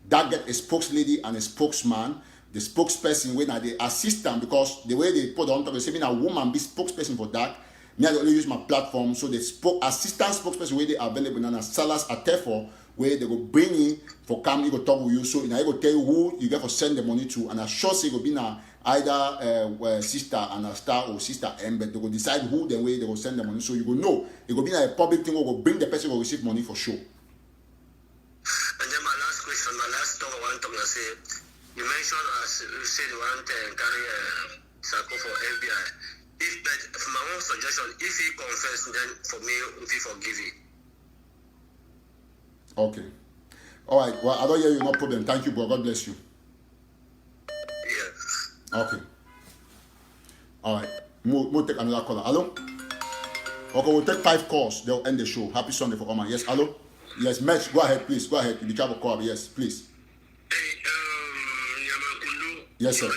That get a spokeslady and a spokesman. The spokesperson when I the assistant, because the way they put on top, they say me a woman be spokesperson for that. Me I only use my platform, so the assistant spokesperson where they are available and sellers at for where they go bring in for come, he go talk with you. So I go tell you who you get for send the money to, and I sure say go be now either sister and a star or sister M, but they go decide who the way they go send the money. So you go know it go be a public thing, or go bring the person who receive money for sure. And then my last question, my last talk I want to say, you mentioned as you said you want to carry Sako for FBI. But for my own suggestion, if he confess, then for me, if he forgive it. Okay. All right. Well, I don't hear you. No problem. Thank you, bro. God bless you. Yeah. Okay. All right. We'll take another caller. Hello? Okay, we'll take 5 calls. They'll end the show. Happy Sunday for Oma. Yes, hello? Yes, Mitch, go ahead, please. Go ahead. You have a call. Yes, please. Hey, Yes, sir.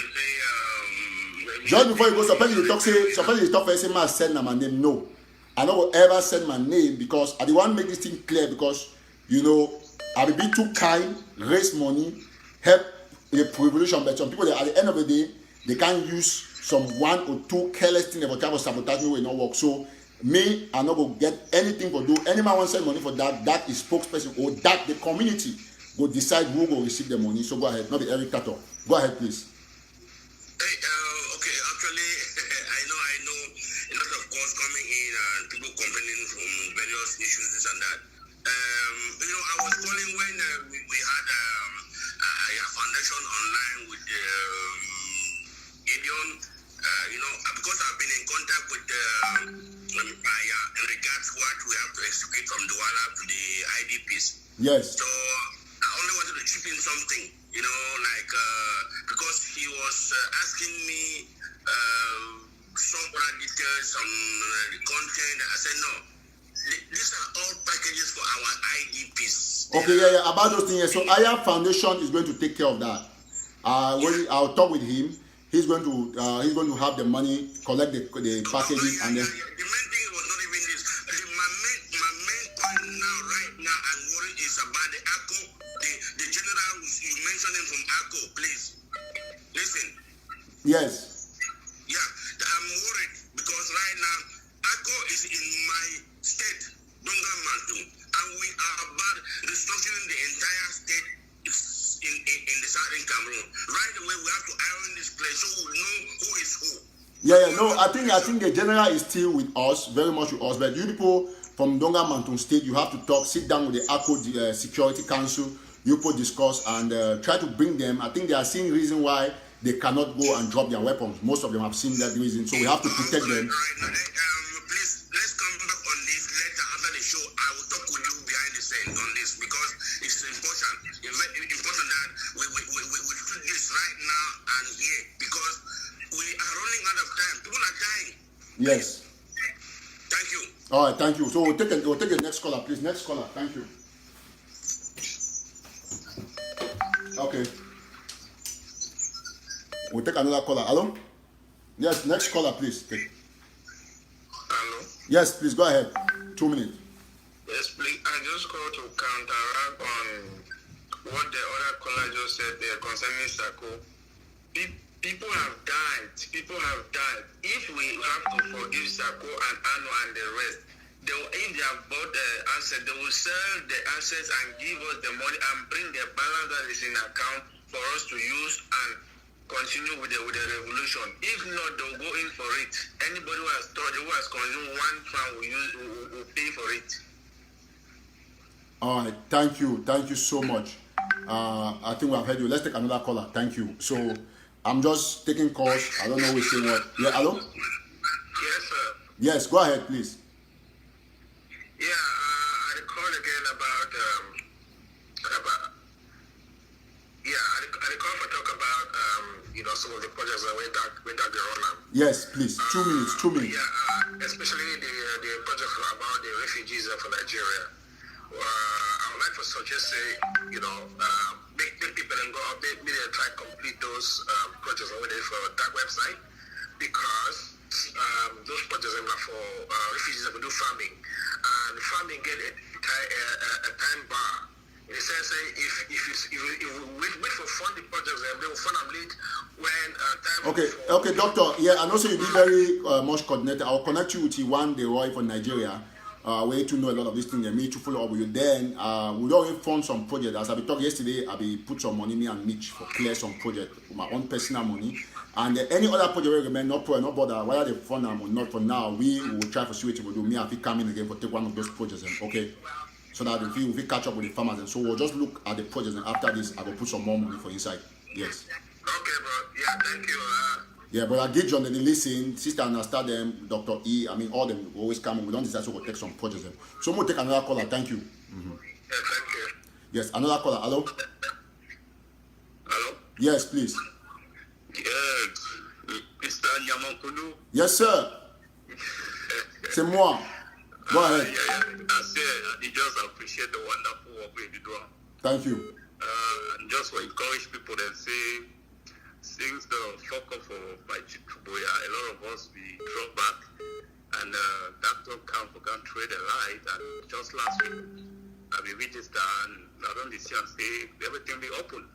Just before you go, suppose you talk, say man send my name. No. I don't will ever send my name because I want to make this thing clear because, you know, I will be too kind, raise money, help the revolution. But some people, at the end of the day, they can't use some 1 or 2 careless things about to sabotage me will not work. So, me, I not go get anything for do. Anyone want to send money for that, that is spokesperson or that the community will decide who will receive the money. So, go ahead. Not be Eric Tataw. Go ahead, please. Hey, okay, actually, I know a lot of calls coming in and people complaining from various issues, this and that. You know, I was calling when we had a foundation online with Gideon, you know, because I've been in contact with Biya in regards to what we have to execute from Douala to the IDPs. Yes. So I only wanted to chip in something, you know, like because he was asking me some other details on the content. I said no, these are all packages for our IDPs. Okay, yeah, about those things. So Aya Foundation is going to take care of that. When I'll talk with him, he's going to have the money, collect the packages, and then. The main thing was not even this. My main point now, right now, I'm worried is about the ACO, the general you mentioned him from ACO, please. Listen. Yes. Yeah, I'm worried because right now ACO is in my state, Donga Mantu, and we are about restructuring the entire state in the southern Cameroon. Right away, we have to iron this place so we know who is who. Yeah, no, I think the general is still with us, very much with us. But you people from Donga Mountain State, you have to talk, sit down with the ACO Security Council, you people discuss and try to bring them. I think they are seeing reason why they cannot go and drop their weapons. Most of them have seen that reason, so we have to protect them. Please, let's come back on this later after the show. I will talk with you behind the scenes on this because it's important. It's very important that we do this right now and here because we are running out of time. People are dying. Yes. Thank you. All right, thank you. So we'll take the next caller, please. Next caller, thank you. Okay. We'll take another caller. Hello? Yes, next caller, please. Hello? Yes, please, go ahead. 2 minutes. Yes, please. I just called to counteract on what the other caller just said there concerning Sako. People have died. People have died. If we have to forgive Sako and Ano and the rest, if they have bought the asset, they will sell the assets and give us the money and bring the balance that is in account for us to use and continue with the revolution. If not, they'll go in for it. Anybody who has consumed £1 will pay for it. All right, thank you so much. I think we have heard you. Let's take another caller. Thank you. So I'm just taking calls. I don't know who's saying what. Yeah, hello? Yes, sir. Yes, go ahead, please. Yeah, I call again about I call for talk about some of the projects that went out the run. Yes, please. 2 minutes. 2 minutes. Yeah, especially the project about the refugees for Nigeria. I would like for suggest say, make people and go update me and try to complete those projects over there for that website because those projects are for refugees that do farming, and farming get a time bar. In the sense, if we wait for funding projects, they will fund them late when time. Okay, doctor. Yeah, and also you be very much coordinated. I'll connect you with Iwan Deroy for Nigeria. Where to know a lot of these things and me to follow up with you. Then we already fund some projects. As I be talking yesterday, I be put some money me and Mitch for clear some project with my own personal money. And any other project we recommend, no bother whether they fund them or not. For now, we will try to see what we will do. Me and we come in again for take one of those projects. Okay, so that if we catch up with the farmers, and so we'll just look at the projects. And after this, I will put some more money for inside. Yes. Okay, bro. Yeah, thank you. Yeah, but I get John, they listen, sister understand them, Dr. E, I mean, all them always come, we don't decide to go take some projects. So we'll take another caller, thank you. Yeah, thank you. Yes, another caller, hello? Hello? Yes, please. Yes, Mr. Nyamankulu. Yes, sir. C'est moi. Go ahead. Yeah. I said, I just appreciate the wonderful work you do. Thank you. And just to encourage people that say, since the fuck off of my Boya, a lot of us we drop back, and that don't count for can trade a light. And just last week, I be registered and not only see and say everything be open.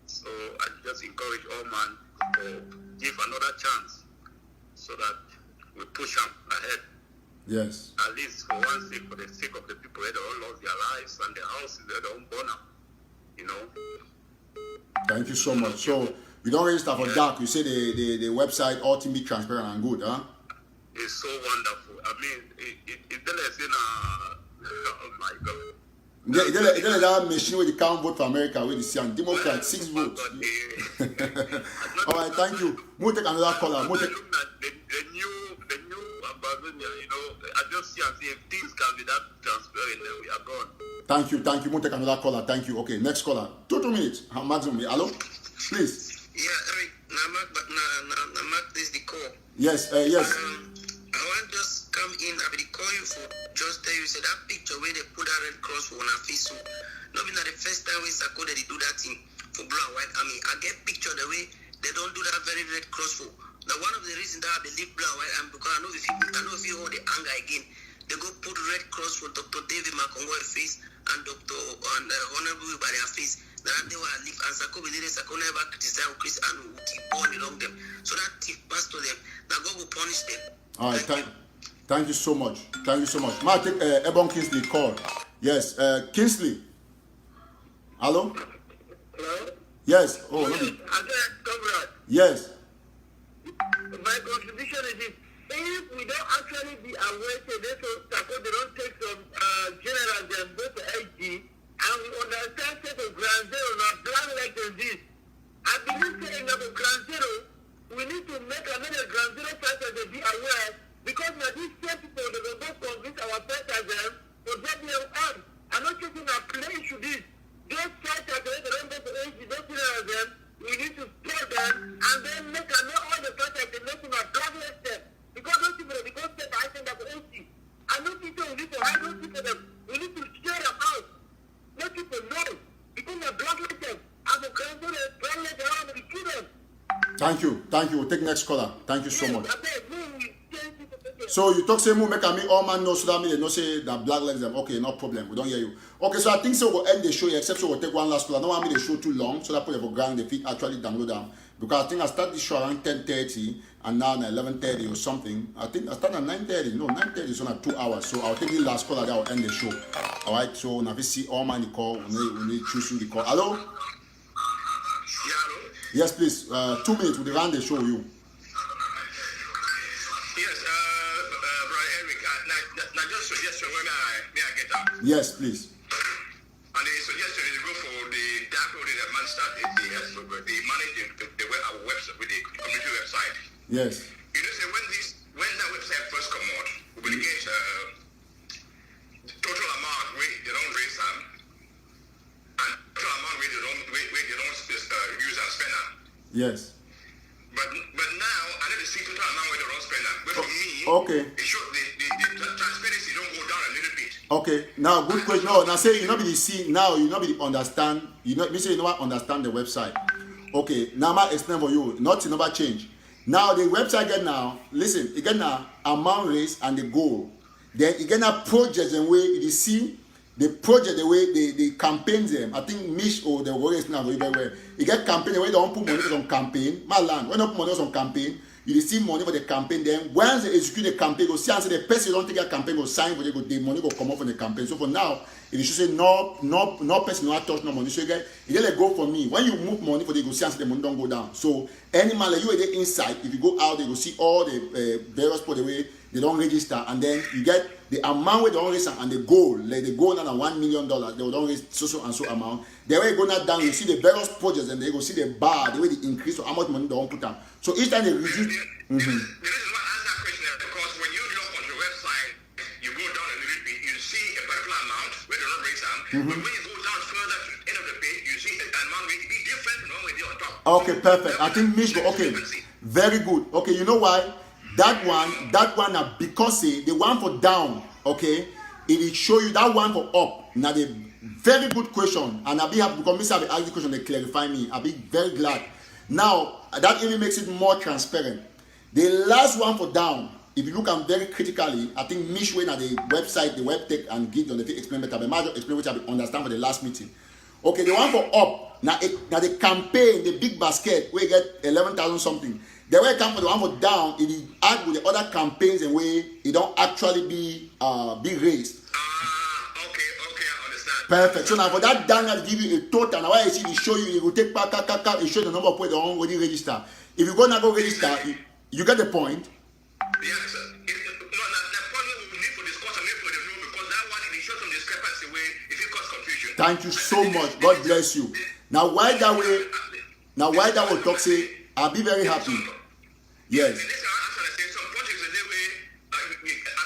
So I just encourage all man to give another chance, so that we push them ahead. Yes. At least for one sake, for the sake of the people that all lost their lives and their houses, they don't burn up. You know. Thank you so much. So you don't register for dark. You say the website all to be transparent and good, huh? It's so wonderful. I mean, it doesn't say oh my God. It doesn't that machine where you can't vote for America, where you see and Democrat 6 votes. All right, thank you. We'll take another caller. The new Ambazonia, you know, I just see and see if things can be that transparent, then we are gone. Thank you. We'll take another caller. Thank you. Okay, next caller. 2 minutes. Maximum. Hello? Please. Yeah, Eric, Namak is the call. Yes, yes. I want just come in, I will call you for just tell you, say that picture where they put that red cross for our face. So, not been the first time we Sako they do that thing for blue and white army. I get picture the way they don't do that very red cross for. Now, one of the reasons that I believe blue and white army, because I know if you hold the anger again, they go put red cross for Dr. David Makongo's face and Dr. Honorable by their face. That they were live and Sako never criticize Chris and will keep on along them. So that thief pass to them, that God will punish them. All right, thank you so much. Thank you so much. May I take Ebon Kingsley call? Yes, Kingsley. Hello? Hello? Yes. Oh, Again, comrade. yes. My contribution is this. If we don't actually be aware to this, they don't take some generals and go to HD, and we understand set of ground zero, not plan like this. I believe saying that for ground zero, we need to make another ground zero fighters to be aware, because now these same people, they will not convince our fighters to get their arms. I'm not taking a play issue this. Those fighters, they don't go to HD, those generals, them, we need to spare them, and then make all the fighters, they make them a blacklist them. Because those people, because they are saying that for HD. I know people, we need to have those people, we need to share them out. Let people know, because they're blacklist them. As a ground zero, blacklist them around the children. Thank you. We'll take next caller. Thank you so much. So you talk say make all man know so that mean they know say that black legs them. Okay, no problem. We don't hear you. Okay, so I think so we'll end the show here, except so we'll take one last caller. I don't want me the show too long, so that people for ground they fit actually download them. Because I think I start this show around 10:30 and now at 11:30 or something. I think I start at 9:30. No, 9:30 is on at 2 hours. So I'll take the last caller that will end the show. Alright, so now we see all man the call, we need choose the call. Hello? Yeah, hello? Yes, please. 2 minutes with the round the show you. Yes, Brother Eric, now just suggestion when may I get up. Yes, please. And the suggestion is to go for the dark road that man started the managing our website with the community website. Yes. You know, say when that website first come out, we will get the total amount they don't raise them, and total amount they don't use and spend them. Yes. But now I need to see total amount where they don't spend them. But for me, okay. it should the transparency don't go down a little bit. Okay, now good question. No, now say you not be the see now, you not be the understand. You not me say you not understand the website. Okay, now I explain for you. Nothing never change. Now the website get now, listen, you get now amount raised and the goal. Then you get now projects and way you see the project the way they campaign them. I think Mish or the worries now very well. You get campaign the way they don't put money on campaign. My land, when they put money on campaign, you receive money for the campaign. Then once they execute the campaign, go see and say the person don't take a campaign go sign for the money go come off on the campaign. So for now, if you should say no person no touch no money. So you get let go for me. When you move money for the go see and say the money don't go down. So any man like you are the inside, if you go out, they go see all the various for the way they don't register, and then you get the amount where they don't register and the goal, like the goal now $1 million, they will don't raise so and so amount. The way you go now down, you see the various projects and they go see the bar, the way they increase or how much money they don't put down. So each time they reduce. The reason why I ask that question is because when you log on your website, you go down a little bit, you see a particular amount where they don't raise them. But when you go down further to the end of the page, you see an amount will be different from when you're on top. Okay, perfect. I think Mish go okay. Very good. Okay, you know why? That one now because the one for down, okay, it will show you that one for up. Now the very good question, and I'll be happy because Mr. I'll ask the question, they clarify me. I'll be very glad. Now that even makes it more transparent. The last one for down, if you look at very critically, I think Mish went at the website, the web tech and Gideon, they explain better. But Major explain which I understand for the last meeting. Okay, the one for up, now the campaign, the big basket, we get 11,000 something. The way it come for the one for down, it add with the other campaigns and way it don't actually be raised. Okay, I understand. Perfect. So now for that down, I'll give you a total. Now why I see it show you, it will take back, it show the number of people that already register. If you go now go register, you get the point. Yes, sir. The point we need for discuss and make for the rule because that one it shows some discrepancy where if it cause confusion. Thank you so much. God bless you. Now why that way talk say I'll be very happy. Yes. The next answer I say some projects are there where as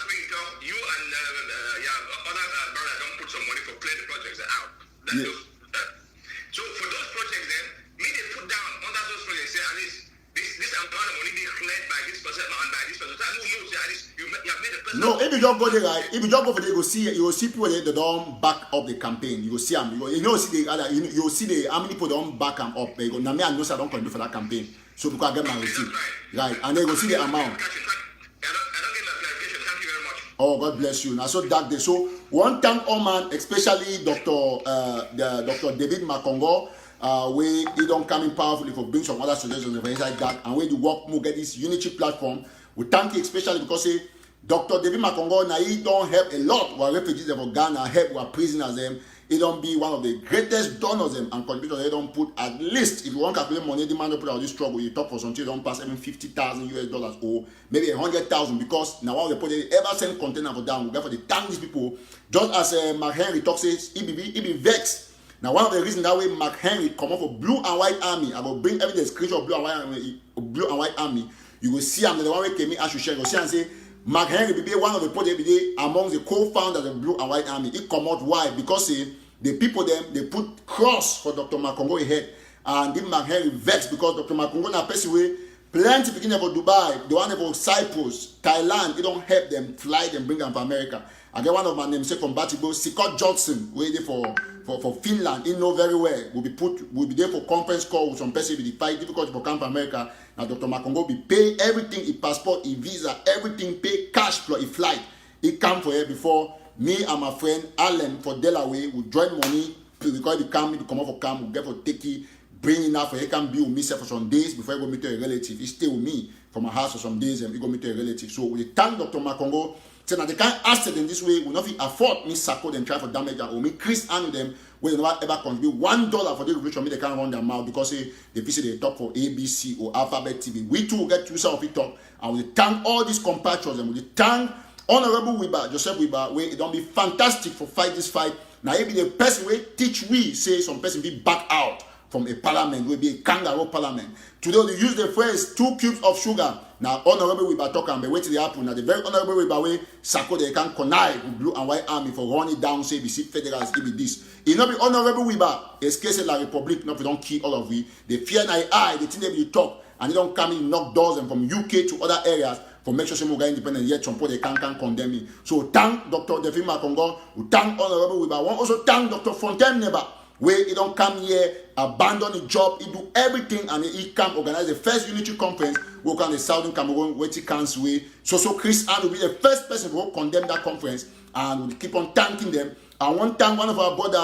we talk, you and other brothers don't put some money for play the projects out. Yes. So for those projects then, me they put down under those projects say at least this amount of money be cleared by this person and by this person. So I know say at least you have made a person. No, if you don't go there, right? If you don't go for there, you will see people that don't back up the campaign. You will see them. You will see the other. You will see the how many people don't back them up. They go, now me I know I don't contribute for that campaign. So because I get my receipt, right? And they go see the amount. I don't get my clarification. Thank you very much. Oh, God bless you. Now so that day. So one thank all man, especially Dr. David Makongo, where he don't come in powerfully for bring some other suggestions and things like that, and where the work more get this unity platform. We thank you especially because Dr. David Makongo now he don't help a lot while refugees of Ghana help while prisoners them. He don't be one of the greatest donors them and contributors. They don't put at least if you want to calculate money, the man don't put out this struggle. You talk for something, don't pass even $50,000 or maybe 100,000 because now all the project ever send container for down. We got for the thank these people. Just as Mark Henry talks says, he be vexed. Now one of the reasons that way Mark Henry come up for Blue and White Army. I will bring evidence screenshot of Blue and White Army. You will see him the one way came in as you share. You see and say. Mark Henry be one of the project among the co-founders of Blue and White Army. It come out why? Because the people them they put cross for Dr. Makongo head and then Mark Henry vexed because Dr. Makongo na person way plenty beginning for Dubai, the one for Cyprus, Thailand, it don't help them fly them bring them for America. I get one of my names from Batibo, Scott Johnson, waiting for Finland. He know very well. Will be there for conference call with some person with the fight difficult for come to America. Now Dr. Makongo be pay everything, his passport, his visa, everything pay cash for his flight. He come for here before me and my friend Allen for Delaware will join money because he come up for camp, will get for take bring enough for he can be with me for some days before he go meet a relative. He stay with me for my house for some days and he go meet a relative. So we thank Dr. Makongo. So now they can't asset in this way, will not afford me Sako them try for damage or me Chris and them will never ever contribute $1 for the revolution. They can't run their mouth because they visit the talk for ABC or Alphabet TV. We too will get two of it talk and we thank all these compatriots and we thank Honorable Wiba, Joseph Wiba, where it don't be fantastic for fight this fight. Now he be the person where teach we say some person be back out from a parliament, will be a kangaroo parliament. Today they use the phrase 2 cubes of sugar. Now Honorable Wiba talk and be wait till they happen. Now the very Honorable Wiba way Sako they can connive with Blue and White Army for running down say be federals give it this. It not be Honorable Wiba, it's case la Republic, not we don't kill all of we. They fear eye, they think they will talk and they don't come in knock doors and from UK to other areas for make sure some guy independent yet some they can't condemn me. So thank Dr. David Makongo, we thank Honorable Wiba. We also thank Dr. Fontaine Neba, where he don't come here abandon the job, he do everything, and he can organize the first unity conference, work on the Southern Cameroon, which he can't way. So Chris Ann will be the first person who will condemn that conference, and we'll keep on thanking them. And one time, one of our brother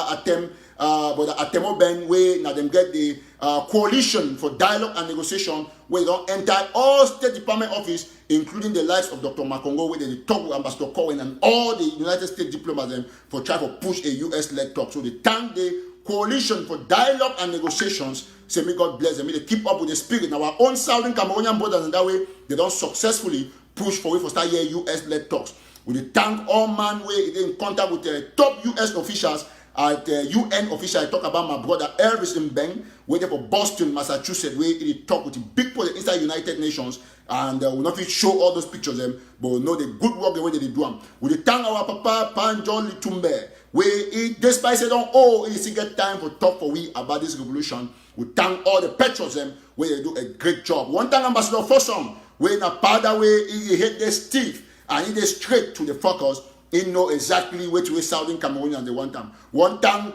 Atemo Ben, where now them get the coalition for dialogue and negotiation, where they don't enter all State Department office, including the likes of Dr. Makongo, where they talk with Ambassador Cohen and all the United States diplomats for trying to push a US-led talk. So they thank the coalition for dialogue and negotiations. Say, may God bless them. May they keep up with the spirit. Now, our own Southern Cameroonian brothers, in that way, they don't successfully push for it for start here US-led talks. We thank all man way in contact with the top US officials at UN official. I talk about my brother Elvis Mbeng, waiting for Boston, Massachusetts, where he talk with the big people inside United Nations, and we'll not show all those pictures them, but we'll know the good work the way they do them. We thank our Papa Panjol Litumbe, where he, despite saying, oh, he still get time for talk for we about this revolution. We thank all the patrons them, where they do a great job. One time Ambassador Fossum, where in a powder way he hit the stiff, and he is straight to the focus. He know exactly which way Southern Cameroonians they want them. One time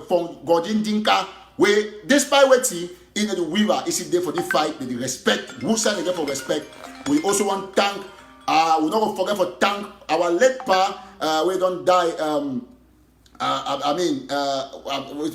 from Godin Dinka, where despite what he in the weaver is there for the fight, they respect, who side again for respect. We also want to thank, we not forget for thank our late pa, we don't die,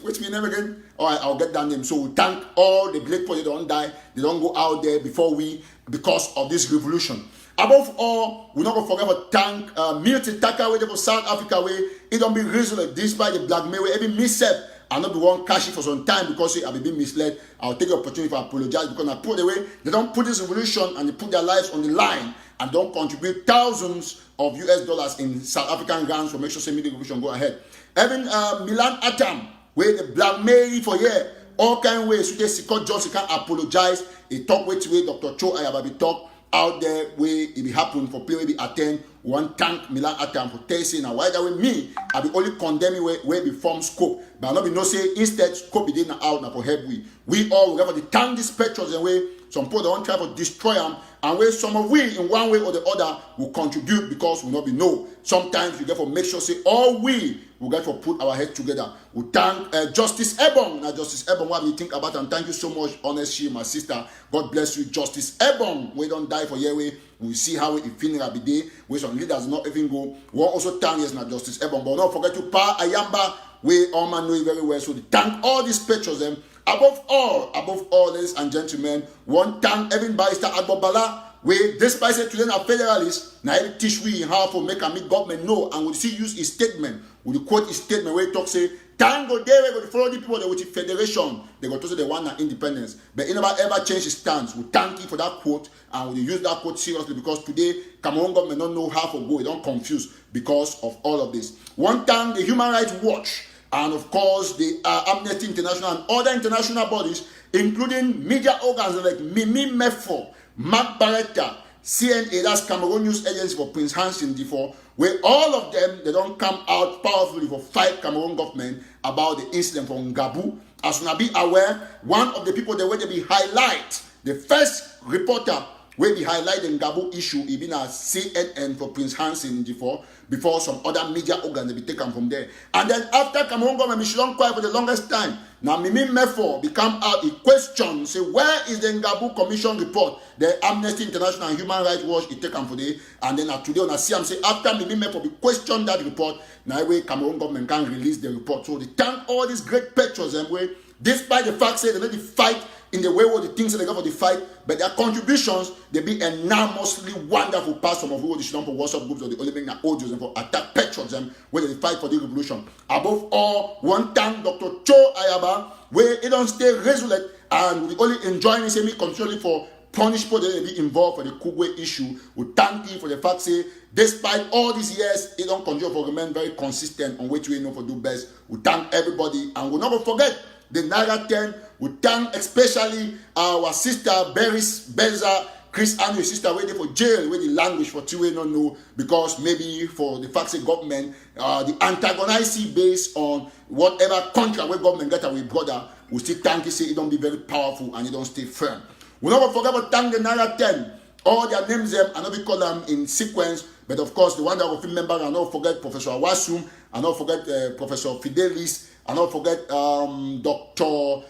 what's my name again? Alright, I'll get that name. So we thank all the great people, they don't die, they don't go out there because of this revolution. Above all, we're not going to forget to thank Milton Tataw for South Africa, where it don't be reasonable despite the blackmail, where every misstep, I'll not be one cash for some time because I've been misled. I'll take the opportunity to apologize because I put away, they don't put this revolution and they put their lives on the line and don't contribute thousands of US dollars in South African grants to make sure the revolution go ahead. Even Milan Atam, where the blackmail for here, all kind of ways, so just can apologize. He talk with Dr. Cho Ayababi talk. Out there where it be happen for people be attend one thank Milan Atam for testing and why that way me I be only condemning where be form scope but I not be no say instead scope be didn't out now for help we all will have to thank these spectros and way some people don't try to destroy them and where some of we in one way or the other will contribute because we not be no sometimes we get to make sure say all we will get to put our heads together. We thank Justice Ebon. Now Justice Ebon, what do you think about and thank you so much honestly my sister. God bless you Justice Ebon. We don't die for your way. We see how it feeling every day where some leaders not even go. We also thank yes now Justice Ebon but don't forget to Pa Ayamba we all man know it very well. So thank all these pictures them. Above all, ladies and gentlemen, one thank Evan Barrister Agbobala. We despite say today are federalists, now he teach we how to make a meet government know and we see use his statement. We quote his statement where he talk say, thank God they will follow the people that with the federation, they go to say they want an independence. But he never ever change his stance. We thank you for that quote and we use that quote seriously because today Cameroon government don't know how to go, they don't confuse because of all of this. One time the Human Rights Watch and of course the Amnesty International and other international bodies, including media organs like Mimi Mefo, Mark Barretta, CNA, that's Cameroon News Agency for Prince Hansen D4, where all of them, they don't come out powerfully for fight Cameroon government about the incident from Ngabu. As you be aware, one of the people that were to be highlight, the first reporter where we highlight the Ngabu issue, he been a CNN for Prince Hansen before some other media organs they be taken from there. And then after Cameroon government, she don't cry for the longest time. Now Mimi Mefo become out, he question, say where is the Ngabu Commission report? The Amnesty International and Human Rights Watch he taken for there. And then today on a CM say after Mimi Mefo be question that report, now way Cameroon government can release the report. So they thank all these great pictures and way, despite the fact say they let the fight in the way what the things that they got for the fight, but their contributions, they be enormously wonderful past some of who the Shilon for WhatsApp groups or the only audios and for attack patrons them where they fight for the revolution. Above all, one time Dr. Cho Ayaba, where he don't stay resolute and we only enjoying him continually for punish people that be involved for the Kugwe issue. We thank him for the fact say, despite all these years, he don't continue for remain very consistent on which we know for do best. We thank everybody and we'll never forget the Naira 10. We thank especially our sister Beris Benza, Chris and your sister waiting for jail with the language for two we don't know because maybe for the fact that government the antagonizing based on whatever contract where government get away brother, we still thank you say it don't be very powerful and it don't stay firm. We never forget about thank the Naira 10. All their names them and not we call them in sequence, but of course the one that we remember and not forget Professor Awasum and not forget Professor Fidelis I don't forget Dr.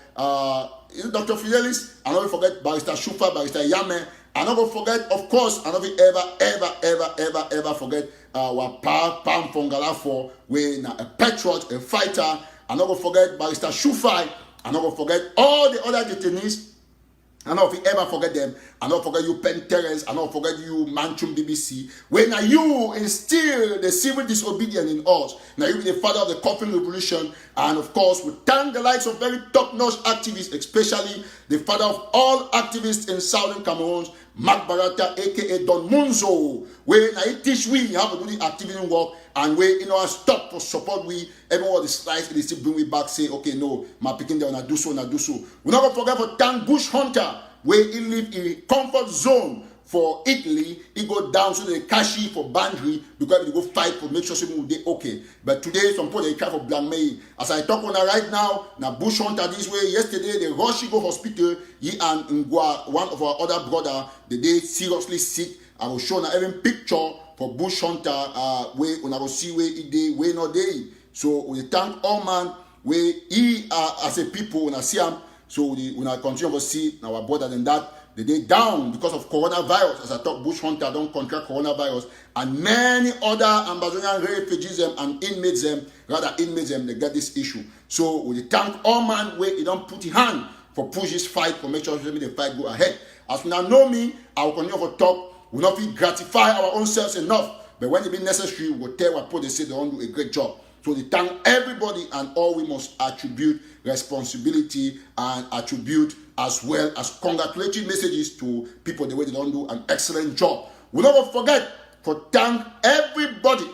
Fidelis, I don't forget Barrister Shufa, Barrister Yame, I don't forget, of course, I don't ever forget our Pam Fongala for when a patriot, a fighter, I don't forget Barrister Shufai, I don't forget all the other detainees. I don't ever forget them. I don't forget you, Penn Terrence. I don't forget you, Manchum BBC. When you instill the civil disobedience in us, now you be the father of the coffin revolution. And of course, we thank the likes of very top-notch activists, especially the father of all activists in Southern Cameroon, Mark Barata, aka Don Munzo. Where now he teach we how to do the activism work, and where stop for support we everyone the slides they still bring we back, say, okay, no, my picking there, na do so. We're not gonna forget for thank Bush Hunter, where he live in a comfort zone for Italy. He go down so they cash it for boundary because they go fight for make sure people they okay. But today some people they try for blackmail. As I talk on right now Bush Hunter this way. Yesterday they rush go hospital. He and Ngwa, one of our other brother, they seriously sick. I will show now even picture for Bush Hunter where when I will see where he day, where not day. So we thank all man where he as a people when I see him. So when I continue to see our brother than that, the day down because of coronavirus. As I talk, Bush Hunter don't contract coronavirus, and many other Ambazonian refugees and inmates they get this issue. So we thank all man where he don't put his hand for push this fight for make sure the fight go ahead. As we now know me, I will continue to talk. We will not feel gratify our own selves enough, but when it be necessary, we will tell what people they say they don't do a great job. So we thank everybody, and all we must attribute responsibility and attribute as well as congratulatory messages to people the way they don't do an excellent job. We never forget to thank everybody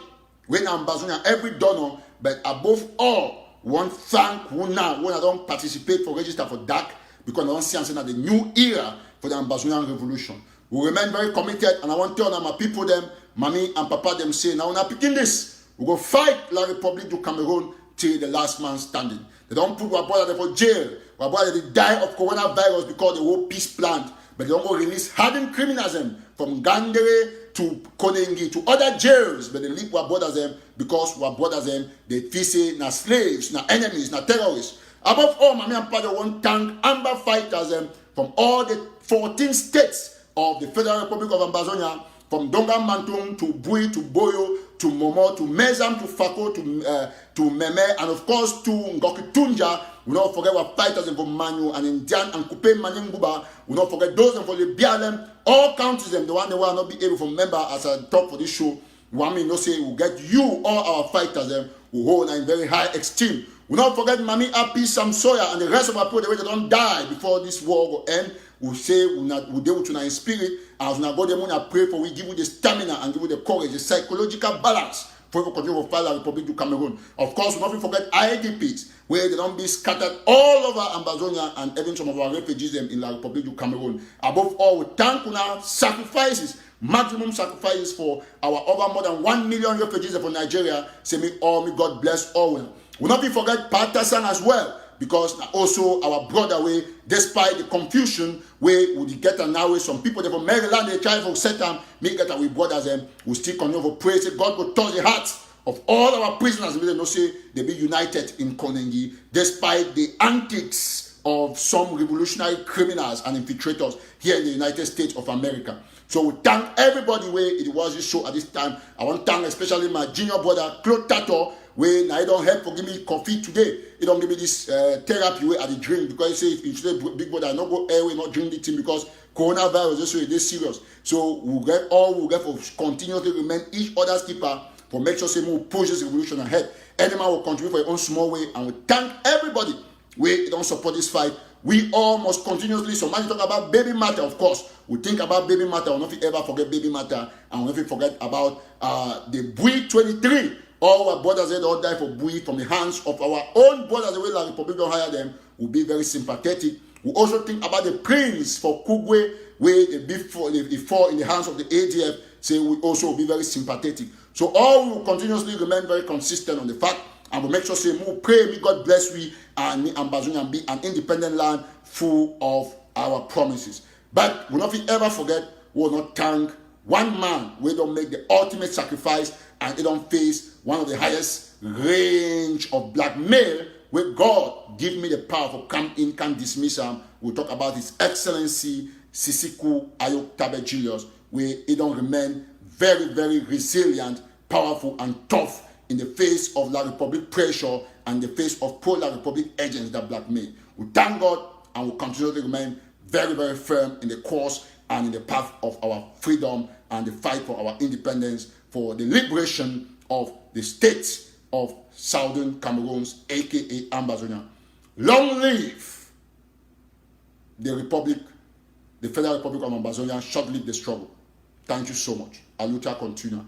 when Ambazonia, every donor, but above all, one thank who now when I don't participate for register for DAC because I don't see anything at the new era for the Ambazonian revolution. We remain very committed, and I want to tell my people them, mommy and papa them say, now we're not picking this. We go fight La Republic du Cameroon till the last man standing. They don't put our brother for jail. Our brother they die of coronavirus because the whole peace plant. But they don't go release hardened criminals from Gandere to Konengi to other jails. But they leave our brothers because our brothers they feel na slaves, na enemies, na terrorists. Above all, Mami and Papa want thank Amber fighters from all the 14 states of the Federal Republic of Ambazonia, from Donga Mantung to Bui to Boyo to Momo to Mezam to Fako to Meme, and of course to Ngoki Tunja. We don't forget our fighters from Manu and Indian and Kupe Manimbuba. We don't forget those for the Bialem, all counties the one they will not be able to remember as I talk for this show. One may not say we'll get you, all our fighters who hold in very high esteem. We don't forget Mami Api, Sam Sawyer, and the rest of our people, the way they don't die before this war will end. We say we deal with you in spirit, and as we go there, we pray for we give you the stamina and give you the courage, the psychological balance for you continue to fight the Republic of Cameroon. Of course, we don't forget IDPs, where they don't be scattered all over Ambazonia and even some of our refugees in the Republic of Cameroon. Above all, we thank you now sacrifices, maximum sacrifices for our over more than 1 million refugees from Nigeria. Say me all, me God bless all. We not forget Patasan as well, because also our brother way, despite the confusion, we would get an hour. Some people from Maryland they try to set them, make that our brothers we still continue to pray. Say God will touch the hearts of all our prisoners. They don't say they be united in Konengi, despite the antics of some revolutionary criminals and infiltrators here in the United States of America. So we thank everybody where it was this show at this time. I want to thank especially my junior brother, Tataw, where I don't help for give me coffee today. He don't give me this therapy way at the drink because he say if you big brother not go airway, not drink the thing because coronavirus is so serious. So we'll get for continuously remain each other's keeper for make sure say we push this revolution ahead. Any man will contribute for your own small way, and we thank everybody where don't support this fight. We all must continuously, somebody talk about baby matter, of course. We think about baby matter, we'll not ever forget baby matter, and we'll not forget about the Bui 23. All our brothers they all die for Bui from the hands of our own brothers. The way the Republic don't hire them, will be very sympathetic. We also think about the prince for Kugwe, where they fall in the hands of the ADF. Say we also will be very sympathetic. So all will continuously remain very consistent on the fact, and we'll make sure say we pray, may God bless we and me Ambazonia be an independent land full of our promises. But we'll not ever forget, we will not thank one man we don't make the ultimate sacrifice and they don't face one of the highest range of blackmail where God give me the power to come in, can dismiss him. We'll talk about His Excellency Sisiku Ayok Tabe Julius, where he don't remain very, very resilient, powerful, and tough in the face of La Republic pressure and the face of pro-La Republic agents that blackmail. We thank God and will continue to remain very, very firm in the course and in the path of our freedom and the fight for our independence, for the liberation of the states of Southern Cameroons, aka Ambazonia. Long live the Republic, the Federal Republic of Ambazonia. Short live the struggle. Thank you so much. Aluta continua.